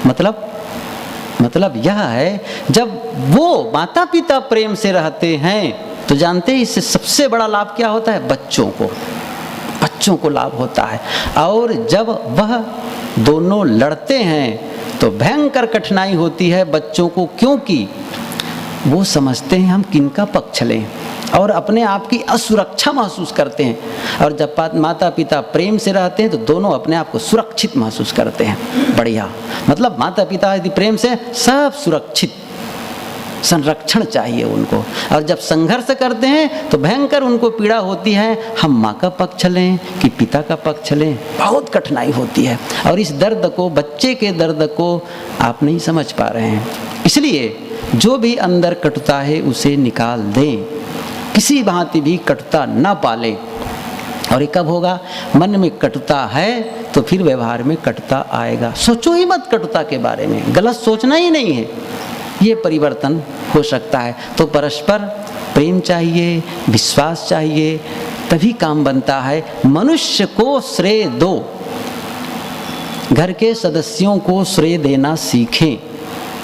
मतलब यह है, जब वो माता पिता प्रेम से रहते हैं तो जानते हैं इससे सबसे बड़ा लाभ क्या होता है? बच्चों को लाभ होता है। और जब वह दोनों लड़ते हैं तो भयंकर कठिनाई होती है बच्चों को, क्योंकि वो समझते हैं हम किनका पक्ष लें। और अपने आप की असुरक्षा महसूस करते हैं। और जब माता पिता प्रेम से रहते हैं तो दोनों अपने आप को सुरक्षित महसूस करते हैं। बढ़िया, मतलब माता पिता यदि प्रेम से, सब सुरक्षित, संरक्षण चाहिए उनको। और जब संघर्ष करते हैं तो भयंकर उनको पीड़ा होती है, हम माँ का पक्ष लें कि पिता का पक्ष लें, बहुत कठिनाई होती है। और इस दर्द को, बच्चे के दर्द को आप नहीं समझ पा रहे हैं। इसलिए जो भी अंदर कटुता है उसे निकाल दें, किसी भांति भी कटुता न पालें। और ये कब होगा? मन में कटुता है तो फिर व्यवहार में कटुता आएगा। सोचो ही मत कटुता के बारे में, गलत सोचना ही नहीं है, ये परिवर्तन हो सकता है। तो परस्पर प्रेम चाहिए, विश्वास चाहिए, तभी काम बनता है। मनुष्य को श्रेय दो, घर के सदस्यों को श्रेय देना सीखें।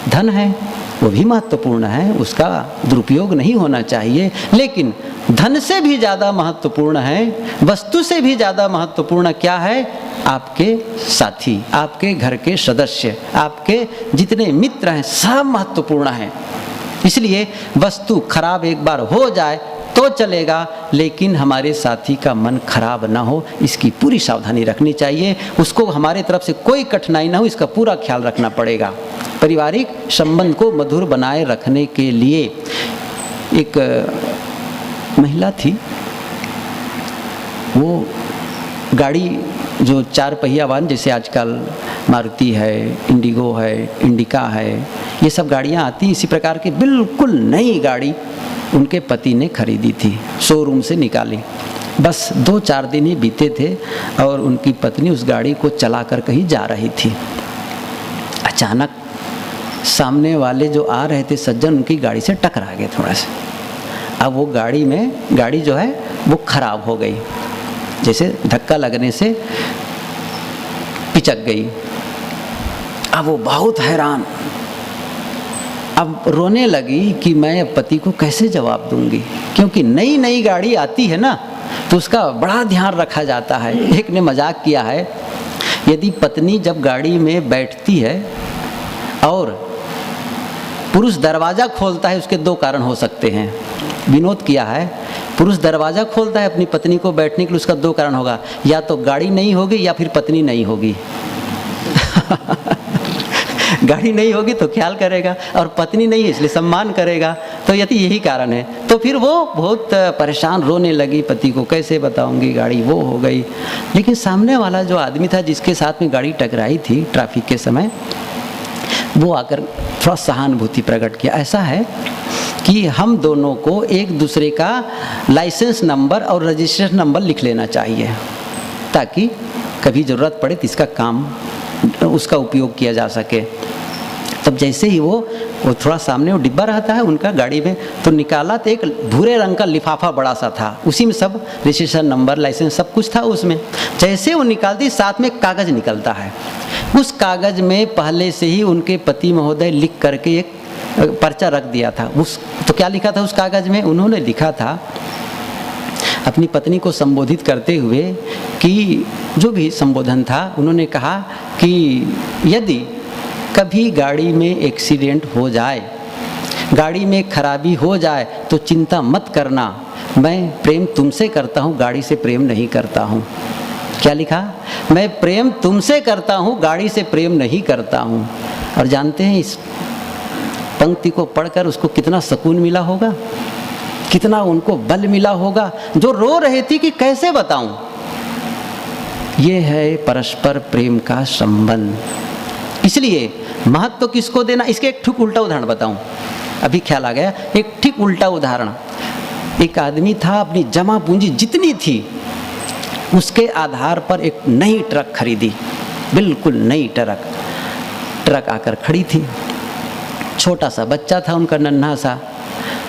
धन है वो भी महत्वपूर्ण है, उसका दुरुपयोग नहीं होना चाहिए, लेकिन धन से भी ज़्यादा महत्वपूर्ण है, वस्तु से भी ज़्यादा महत्वपूर्ण क्या है? आपके साथी, आपके घर के सदस्य, आपके जितने मित्र हैं, सब महत्वपूर्ण हैं। इसलिए वस्तु खराब एक बार हो जाए तो चलेगा, लेकिन हमारे साथी का मन खराब ना हो, इसकी पूरी सावधानी रखनी चाहिए। उसको हमारे तरफ से कोई कठिनाई ना हो, इसका पूरा ख्याल रखना पड़ेगा। पारिवारिक संबंध को मधुर बनाए रखने के लिए एक महिला थी, वो गाड़ी जो 4 पहिया वाहन, जैसे आजकल मारुति है, इंडिगो है, इंडिका है, ये सब गाड़ियाँ आती, इसी प्रकार की बिल्कुल नई गाड़ी उनके पति ने खरीदी थी, शोरूम से निकाली। बस 2-4 दिन ही बीते थे और उनकी पत्नी उस गाड़ी को चलाकर कहीं जा रही थी। अचानक सामने वाले जो आ रहे थे सज्जन, उनकी गाड़ी से टकरा गए थोड़ा सा। अब वो गाड़ी जो है वो खराब हो गई, जैसे धक्का लगने से पिचक गई। अब वो बहुत हैरान, अब रोने लगी कि मैं पति को कैसे जवाब दूंगी, क्योंकि नई नई गाड़ी आती है ना, तो उसका बड़ा ध्यान रखा जाता है। एक ने मजाक किया है, यदि पत्नी जब गाड़ी में बैठती है और पुरुष दरवाज़ा खोलता है, उसके 2 कारण हो सकते हैं। विनोद किया है, पुरुष दरवाज़ा खोलता है अपनी पत्नी को बैठने के लिए, उसका 2 कारण होगा, या तो गाड़ी नहीं होगी या फिर पत्नी नहीं होगी। गाड़ी नहीं होगी तो ख्याल करेगा, और पत्नी नहीं है इसलिए सम्मान करेगा, तो यही कारण है। तो फिर वो बहुत परेशान, रोने लगी, पति को कैसे बताऊंगी, गाड़ी वो हो गई। लेकिन सामने वाला जो आदमी था जिसके साथ में गाड़ी टकराई थी ट्रैफिक के समय, वो आकर थोड़ा सहानुभूति प्रकट किया। ऐसा है कि हम दोनों को एक दूसरे का लाइसेंस नंबर और रजिस्ट्रेशन नंबर लिख लेना चाहिए, ताकि कभी ज़रूरत पड़े तो इसका काम, उसका उपयोग किया जा सके। तब जैसे ही वो थोड़ा सामने वो डिब्बा रहता है उनका गाड़ी में, तो निकाला तो एक भूरे रंग का लिफाफा बड़ा सा था, उसी में सब रजिस्ट्रेशन नंबर, लाइसेंस सब कुछ था उसमें। जैसे वो निकालती, साथ में कागज़ निकलता है, उस कागज़ में पहले से ही उनके पति महोदय लिख करके एक पर्चा रख दिया था। तो क्या लिखा था उस कागज़ में? उन्होंने लिखा था अपनी पत्नी को संबोधित करते हुए कि जो भी संबोधन था, उन्होंने कहा कि यदि कभी गाड़ी में एक्सीडेंट हो जाए, गाड़ी में खराबी हो जाए, तो चिंता मत करना, मैं प्रेम तुमसे करता हूँ, गाड़ी से प्रेम नहीं करता हूँ। क्या लिखा? मैं प्रेम तुमसे करता हूँ, गाड़ी से प्रेम नहीं करता हूँ। और जानते हैं इस पंक्ति को पढ़कर उसको कितना सुकून मिला होगा, कितना उनको बल मिला होगा, जो रो रहे थे कि कैसे बताऊं। ये है परस्पर प्रेम का संबंध। इसलिए महत्व किसको देना, इसके एक ठीक उल्टा उदाहरण बताऊं, अभी ख्याल आ गया। एक ठीक उल्टा उदाहरण, एक आदमी था, अपनी जमा पूंजी जितनी थी उसके आधार पर एक नई ट्रक खरीदी, बिल्कुल नई ट्रक आकर खड़ी थी। छोटा सा बच्चा था उनका, नन्हा सा,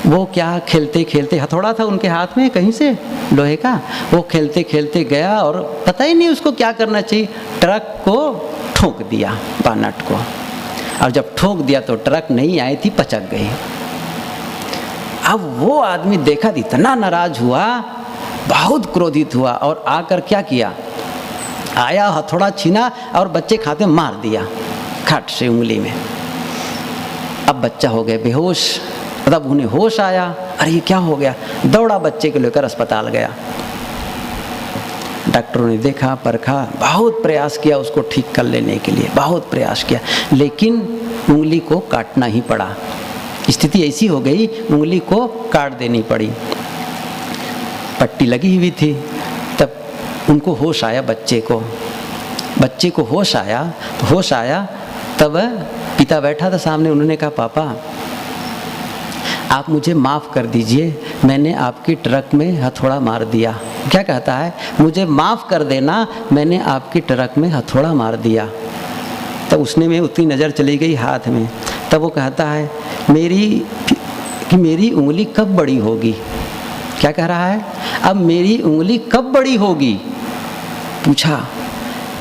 वो क्या खेलते खेलते, हथौड़ा था उनके हाथ में कहीं से लोहे का, वो खेलते खेलते गया और पता ही नहीं उसको क्या करना चाहिए, ट्रक को ठोक दिया, बानट को। और जब ठोक दिया तो ट्रक नहीं आई थी, पचक गई। अब वो आदमी देखा, इतना नाराज हुआ, बहुत क्रोधित हुआ, और आकर क्या किया, आया, हथौड़ा छीना और बच्चे खाते मार दिया, खाट से उंगली में। अब बच्चा हो गया बेहोश, तब उन्हें होश आया, अरे ये क्या हो गया। दौड़ा बच्चे को लेकर अस्पताल गया। डॉक्टरों ने देखा, परखा, बहुत प्रयास किया उसको ठीक कर लेने के लिए, बहुत प्रयास किया, लेकिन उंगली को काटना ही पड़ा। स्थिति ऐसी हो गई, उंगली को काट देनी पड़ी। पट्टी लगी हुई थी। तब उनको होश आया, बच्चे को होश आया। तब पिता बैठा था सामने। उन्होंने कहा, पापा आप मुझे माफ़ कर दीजिए, मैंने आपकी ट्रक में हथौड़ा मार दिया। क्या कहता है, मुझे माफ़ कर देना, मैंने आपकी ट्रक में हथौड़ा मार दिया। तब उसने में उतनी नज़र चली गई हाथ में। तब वो कहता है, मेरी उंगली कब बड़ी होगी। क्या कह रहा है, अब मेरी उंगली कब बड़ी होगी, पूछा।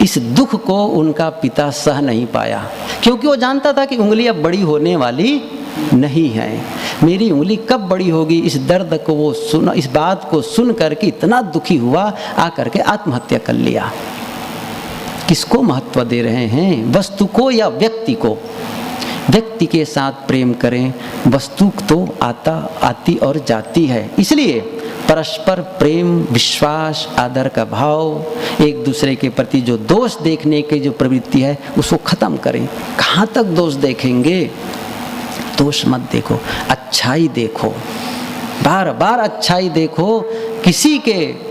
इस दुख को उनका पिता सह नहीं पाया, क्योंकि वो जानता था कि उंगली अब बड़ी होने वाली नहीं है। मेरी उंगली कब बड़ी होगी, इस दर्द को वो सुना, इस बात को सुन करके इतना दुखी हुआ, आकर के आत्महत्या कर लिया। किसको महत्व दे रहे हैं, वस्तु को या व्यक्ति को। व्यक्ति के साथ प्रेम करें, वस्तु तो आती और जाती है। इसलिए परस्पर प्रेम, विश्वास, आदर का भाव, एक दूसरे के प्रति जो दोष देखने की जो प्रवृत्ति है उसको खत्म करें। कहाँ तक दोष देखेंगे, दोष मत देखो, अच्छाई देखो, बार बार अच्छाई देखो। किसी के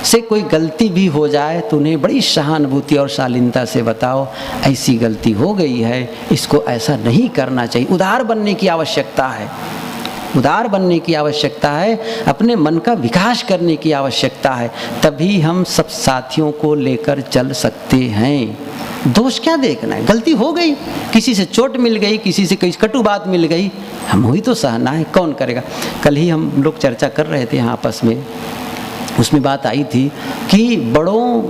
से कोई गलती भी हो जाए तो उन्हें बड़ी सहानुभूति और शालीनता से बताओ, ऐसी गलती हो गई है, इसको ऐसा नहीं करना चाहिए। उदार बनने की आवश्यकता है, उदार बनने की आवश्यकता है, अपने मन का विकास करने की आवश्यकता है। तभी हम सब साथियों को लेकर चल सकते हैं। दोष क्या देखना है, गलती हो गई, किसी से चोट मिल गई, किसी से कोई कटु बात मिल गई, हम ही तो सहना है, कौन करेगा। कल ही हम लोग चर्चा कर रहे थे यहाँ आपस में, उसमें बात आई थी कि बड़ों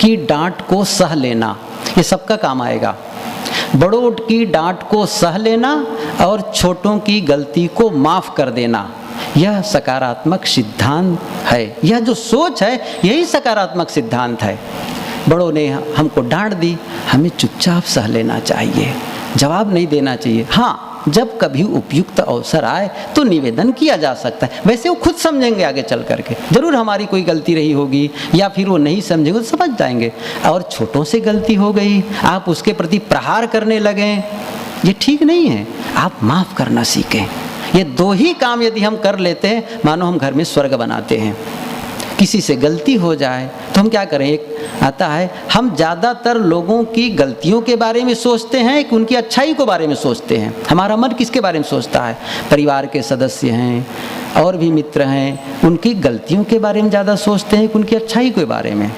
की डांट को सह लेना, ये सबका काम आएगा। बड़ों की डांट को सह लेना और छोटों की गलती को माफ़ कर देना, यह सकारात्मक सिद्धांत है। यह जो सोच है यही सकारात्मक सिद्धांत है। बड़ों ने हमको डांट दी, हमें चुपचाप सह लेना चाहिए, जवाब नहीं देना चाहिए। हाँ, जब कभी उपयुक्त अवसर आए तो निवेदन किया जा सकता है। वैसे वो खुद समझेंगे आगे चल करके, जरूर हमारी कोई गलती रही होगी, या फिर वो नहीं समझेंगे तो समझ जाएंगे। और छोटों से गलती हो गई, आप उसके प्रति प्रहार करने लगे, ये ठीक नहीं है। आप माफ़ करना सीखें। ये दो ही काम यदि हम कर लेते हैं, मानो हम घर में स्वर्ग बनाते हैं। किसी से गलती हो जाए तो हम क्या करें, एक आता है, हम ज़्यादातर लोगों की गलतियों के बारे में सोचते हैं कि उनकी अच्छाई के बारे में सोचते हैं। हमारा मन किसके बारे में सोचता है, परिवार के सदस्य हैं और भी मित्र हैं, उनकी गलतियों के बारे में ज़्यादा सोचते हैं कि उनकी अच्छाई के बारे में।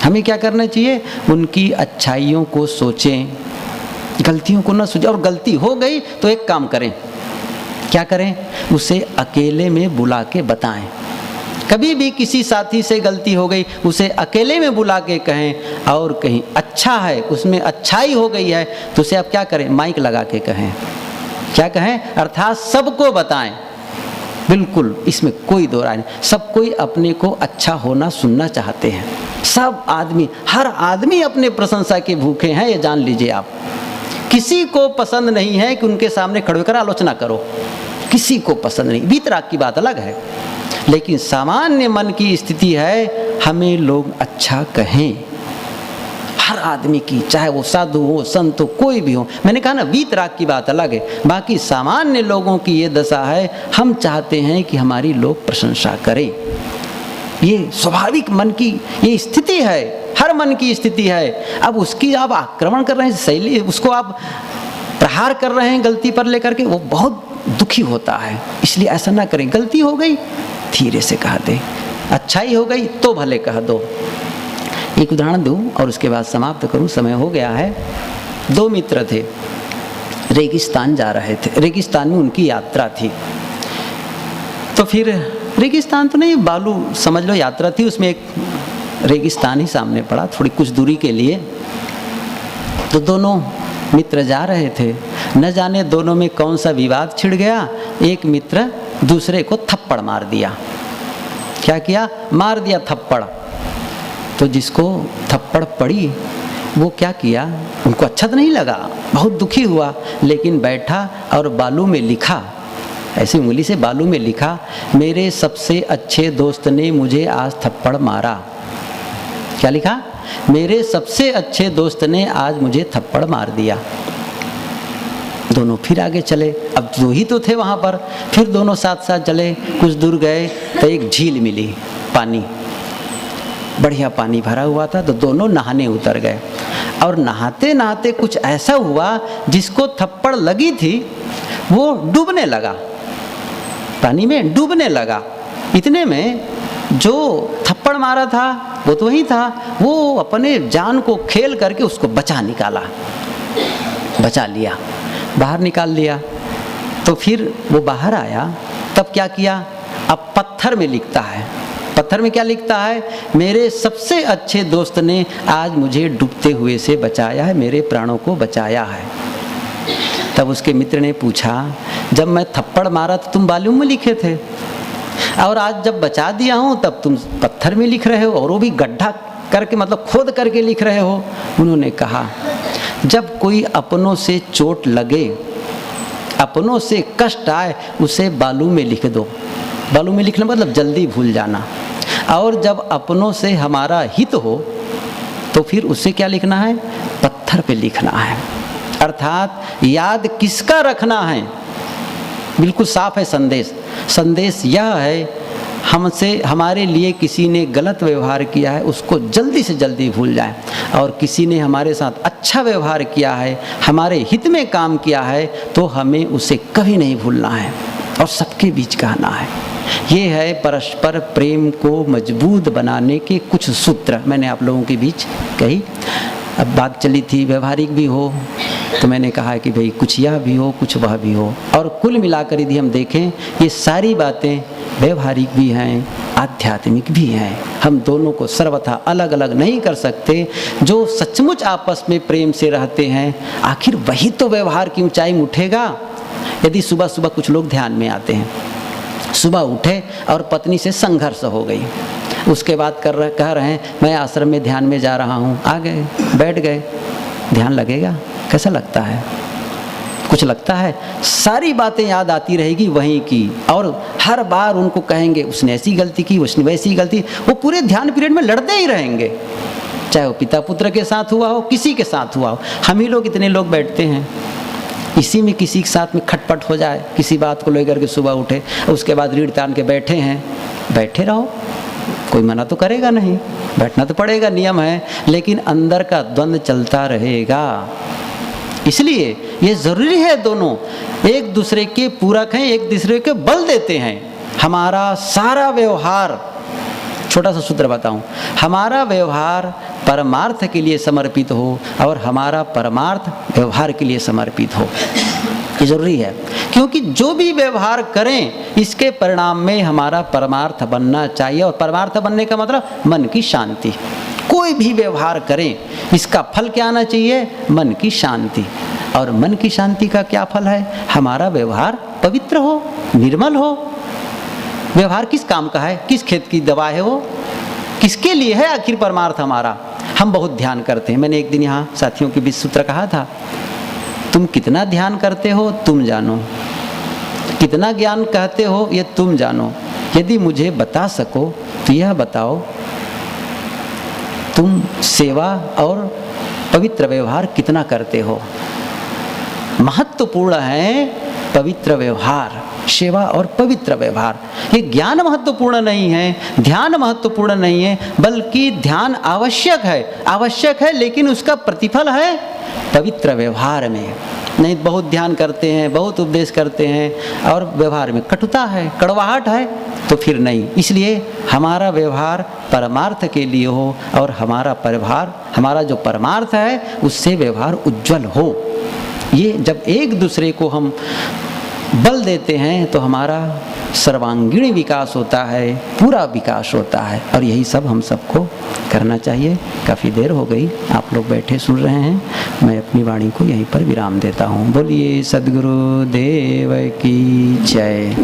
हमें क्या करना चाहिए, उनकी अच्छाइयों को सोचें, गलतियों को ना सोचें। और गलती हो गई तो एक काम करें, क्या करें, उसे अकेले में बुला के बताएं। कभी भी किसी साथी से गलती हो गई, उसे अकेले में बुला के कहें। और कहीं अच्छा है, उसमें अच्छाई हो गई है तो उसे आप क्या करें, माइक लगा के कहें। क्या कहें, अर्थात सबको बताएं। बिल्कुल, इसमें कोई दो राय नहीं। सब कोई अपने को अच्छा होना सुनना चाहते हैं। सब आदमी, हर आदमी अपने प्रशंसा के भूखे हैं, ये जान लीजिए आप। किसी को पसंद नहीं है कि उनके सामने खड़े होकर आलोचना करो, किसी को पसंद नहीं। वीतराग की बात अलग है, लेकिन सामान्य मन की स्थिति है हमें लोग अच्छा कहें। हर आदमी की, चाहे वो साधु हो, संत हो, कोई भी हो। मैंने कहा ना, वीतराग की बात अलग है। बाकी सामान्य लोगों की ये दशा है, हम चाहते हैं कि हमारी लोग प्रशंसा करें। ये स्वाभाविक मन की ये स्थिति है, हर मन की स्थिति है। अब उसकी आप आक्रमण कर रहे हैं, शैली, उसको आप प्रहार कर रहे हैं गलती पर लेकर के, वो बहुत दुखी होता है। इसलिए ऐसा ना करें। गलती हो गई धीरे से कह दे, अच्छाई हो गई तो भले कह दो। एक उदाहरण दूं और उसके बाद समाप्त करूं, समय हो गया है। दो मित्र थे, रेगिस्तान जा रहे थे। रेगिस्तान में उनकी यात्रा थी। तो फिर रेगिस्तान तो नहीं, बालू समझ लो यात्रा थी, उसमें एक रेगिस्तान ही सामने पड़ा थोड़ी कुछ दूरी के लिए। तो दोनों मित्र जा रहे थे, न जाने दोनों में कौन सा विवाद छिड़ गया। एक मित्र दूसरे को थप्पड़ मार दिया। क्या किया, मार दिया थप्पड़। तो जिसको थप्पड़ पड़ी वो क्या किया, उनको अच्छा तो नहीं लगा, बहुत दुखी हुआ, लेकिन बैठा और बालू में लिखा ऐसी उंगली से बालू में लिखा, मेरे सबसे अच्छे दोस्त ने मुझे आज थप्पड़ मारा। क्या लिखा? मेरे सबसे अच्छे दोस्त ने आज मुझे थप्पड़ मार दिया। दोनों फिर आगे चले, अब दो ही तो थे वहाँ पर, फिर दोनों साथ साथ चले। कुछ दूर गए तो एक झील मिली, पानी, बढ़िया पानी भरा हुआ था, तो दोनों नहाने उतर गए। और नहाते नहाते कुछ ऐसा हुआ, जिसको थप्पड़ लगी थी वो डूबने लगा, पानी में डूबने लगा। इतने में जो थप्पड़ मारा था वो तो वही था, वो अपने जान को खेल करके उसको बचा लिया, बाहर निकाल लिया। तो फिर वो बाहर आया, तब क्या किया? अब पत्थर में लिखता है, पत्थर में क्या लिखता है? मेरे सबसे अच्छे दोस्त ने आज मुझे डूबते हुए से बचाया है, मेरे प्राणों को बचाया है। तब उसके मित्र ने पूछा, जब मैं थप्पड़ मारा तो तुम बालू में लिखे थे, और आज जब बचा दिया हूँ तब तुम पत्थर में लिख रहे हो, और वो भी गड्ढा करके, मतलब खोद करके लिख रहे हो। उन्होंने कहा, जब कोई अपनों से चोट लगे, अपनों से कष्ट आए, उसे बालू में लिख दो। बालू में लिखना मतलब जल्दी भूल जाना। और जब अपनों से हमारा हित हो तो फिर उसे क्या लिखना है? पत्थर पे लिखना है। अर्थात याद किसका रखना है? बिल्कुल साफ है संदेश यह है, हमसे, हमारे लिए किसी ने गलत व्यवहार किया है, उसको जल्दी से जल्दी भूल जाए। और किसी ने हमारे साथ अच्छा व्यवहार किया है, हमारे हित में काम किया है, तो हमें उसे कभी नहीं भूलना है और सबके बीच कहना है। ये है परस्पर प्रेम को मजबूत बनाने के कुछ सूत्र, मैंने आप लोगों के बीच कही। अब बात चली थी व्यवहारिक भी हो, तो मैंने कहा कि भाई कुछ यह भी हो, कुछ वह भी हो। और कुल मिलाकर यदि हम देखें, ये सारी बातें व्यवहारिक भी हैं, आध्यात्मिक भी हैं। हम दोनों को सर्वथा अलग अलग नहीं कर सकते। जो सचमुच आपस में प्रेम से रहते हैं, आखिर वही तो व्यवहार की ऊंचाई में उठेगा। यदि सुबह सुबह कुछ लोग ध्यान में आते हैं, सुबह उठे और पत्नी से संघर्ष हो गई, उसके बाद कह रहे हैं मैं आश्रम में ध्यान में जा रहा हूँ, आ गए, बैठ गए, ध्यान लगेगा? कैसा लगता है? कुछ लगता है? सारी बातें याद आती रहेगी वहीं की, और हर बार उनको कहेंगे उसने ऐसी गलती की, उसने वैसी गलती। वो पूरे ध्यान पीरियड में लड़ते ही रहेंगे, चाहे वो पिता पुत्र के साथ हुआ हो, किसी के साथ हुआ हो। हम ही लोग इतने लोग बैठते हैं, इसी में किसी के साथ में खटपट हो जाए, किसी बात को लेकर के सुबह उठे, उसके बाद रीढ़ तान के बैठे हैं। बैठे रहो, कोई मना तो करेगा नहीं, बैठना तो पड़ेगा, नियम है, लेकिन अंदर का द्वंद्व चलता रहेगा। इसलिए ये जरूरी है, दोनों एक दूसरे के पूरक हैं, एक दूसरे के बल देते हैं। हमारा सारा व्यवहार, छोटा सा सूत्र बताऊं, हमारा व्यवहार परमार्थ के लिए समर्पित हो और हमारा परमार्थ व्यवहार के लिए समर्पित हो। ये जरूरी है, क्योंकि जो भी व्यवहार करें इसके परिणाम में हमारा परमार्थ बनना चाहिए। और परमार्थ बनने का मतलब मन की शांति। कोई भी व्यवहार करें इसका फल क्या आना चाहिए? मन की शांति। और मन की शांति का क्या फल है? हमारा व्यवहार पवित्र हो, निर्मल हो। व्यवहार किस काम का है? किस खेत की दवा है वो? किसके लिए है आखिर परमार्थ हमारा? हम बहुत ध्यान करते हैं। मैंने एक दिन यहाँ साथियों के बीच सूत्र कहा था, तुम कितना ध्यान करते हो तुम जानो, कितना ज्ञान कहते हो ये तुम जानो। यदि मुझे बता सको तो यह बताओ, तुम सेवा और पवित्र व्यवहार कितना करते हो? महत्वपूर्ण है पवित्र व्यवहार, सेवा और पवित्र व्यवहार। ये ज्ञान महत्वपूर्ण नहीं है, ध्यान महत्वपूर्ण नहीं है, बल्कि ध्यान आवश्यक है, लेकिन उसका प्रतिफल है पवित्र व्यवहार में। नहीं बहुत ध्यान करते हैं, बहुत उपदेश करते हैं और व्यवहार में कटुता है, कड़वाहट है, तो फिर नहीं। इसलिए हमारा व्यवहार परमार्थ के लिए हो और हमारा जो परमार्थ है उससे व्यवहार उज्जवल हो। ये जब एक दूसरे को हम बल देते हैं तो हमारा सर्वांगीण विकास होता है, पूरा विकास होता है। और यही सब हम सबको करना चाहिए। काफ़ी देर हो गई, आप लोग बैठे सुन रहे हैं, मैं अपनी वाणी को यहीं पर विराम देता हूँ। बोलिए सद्गुरु देव की जय।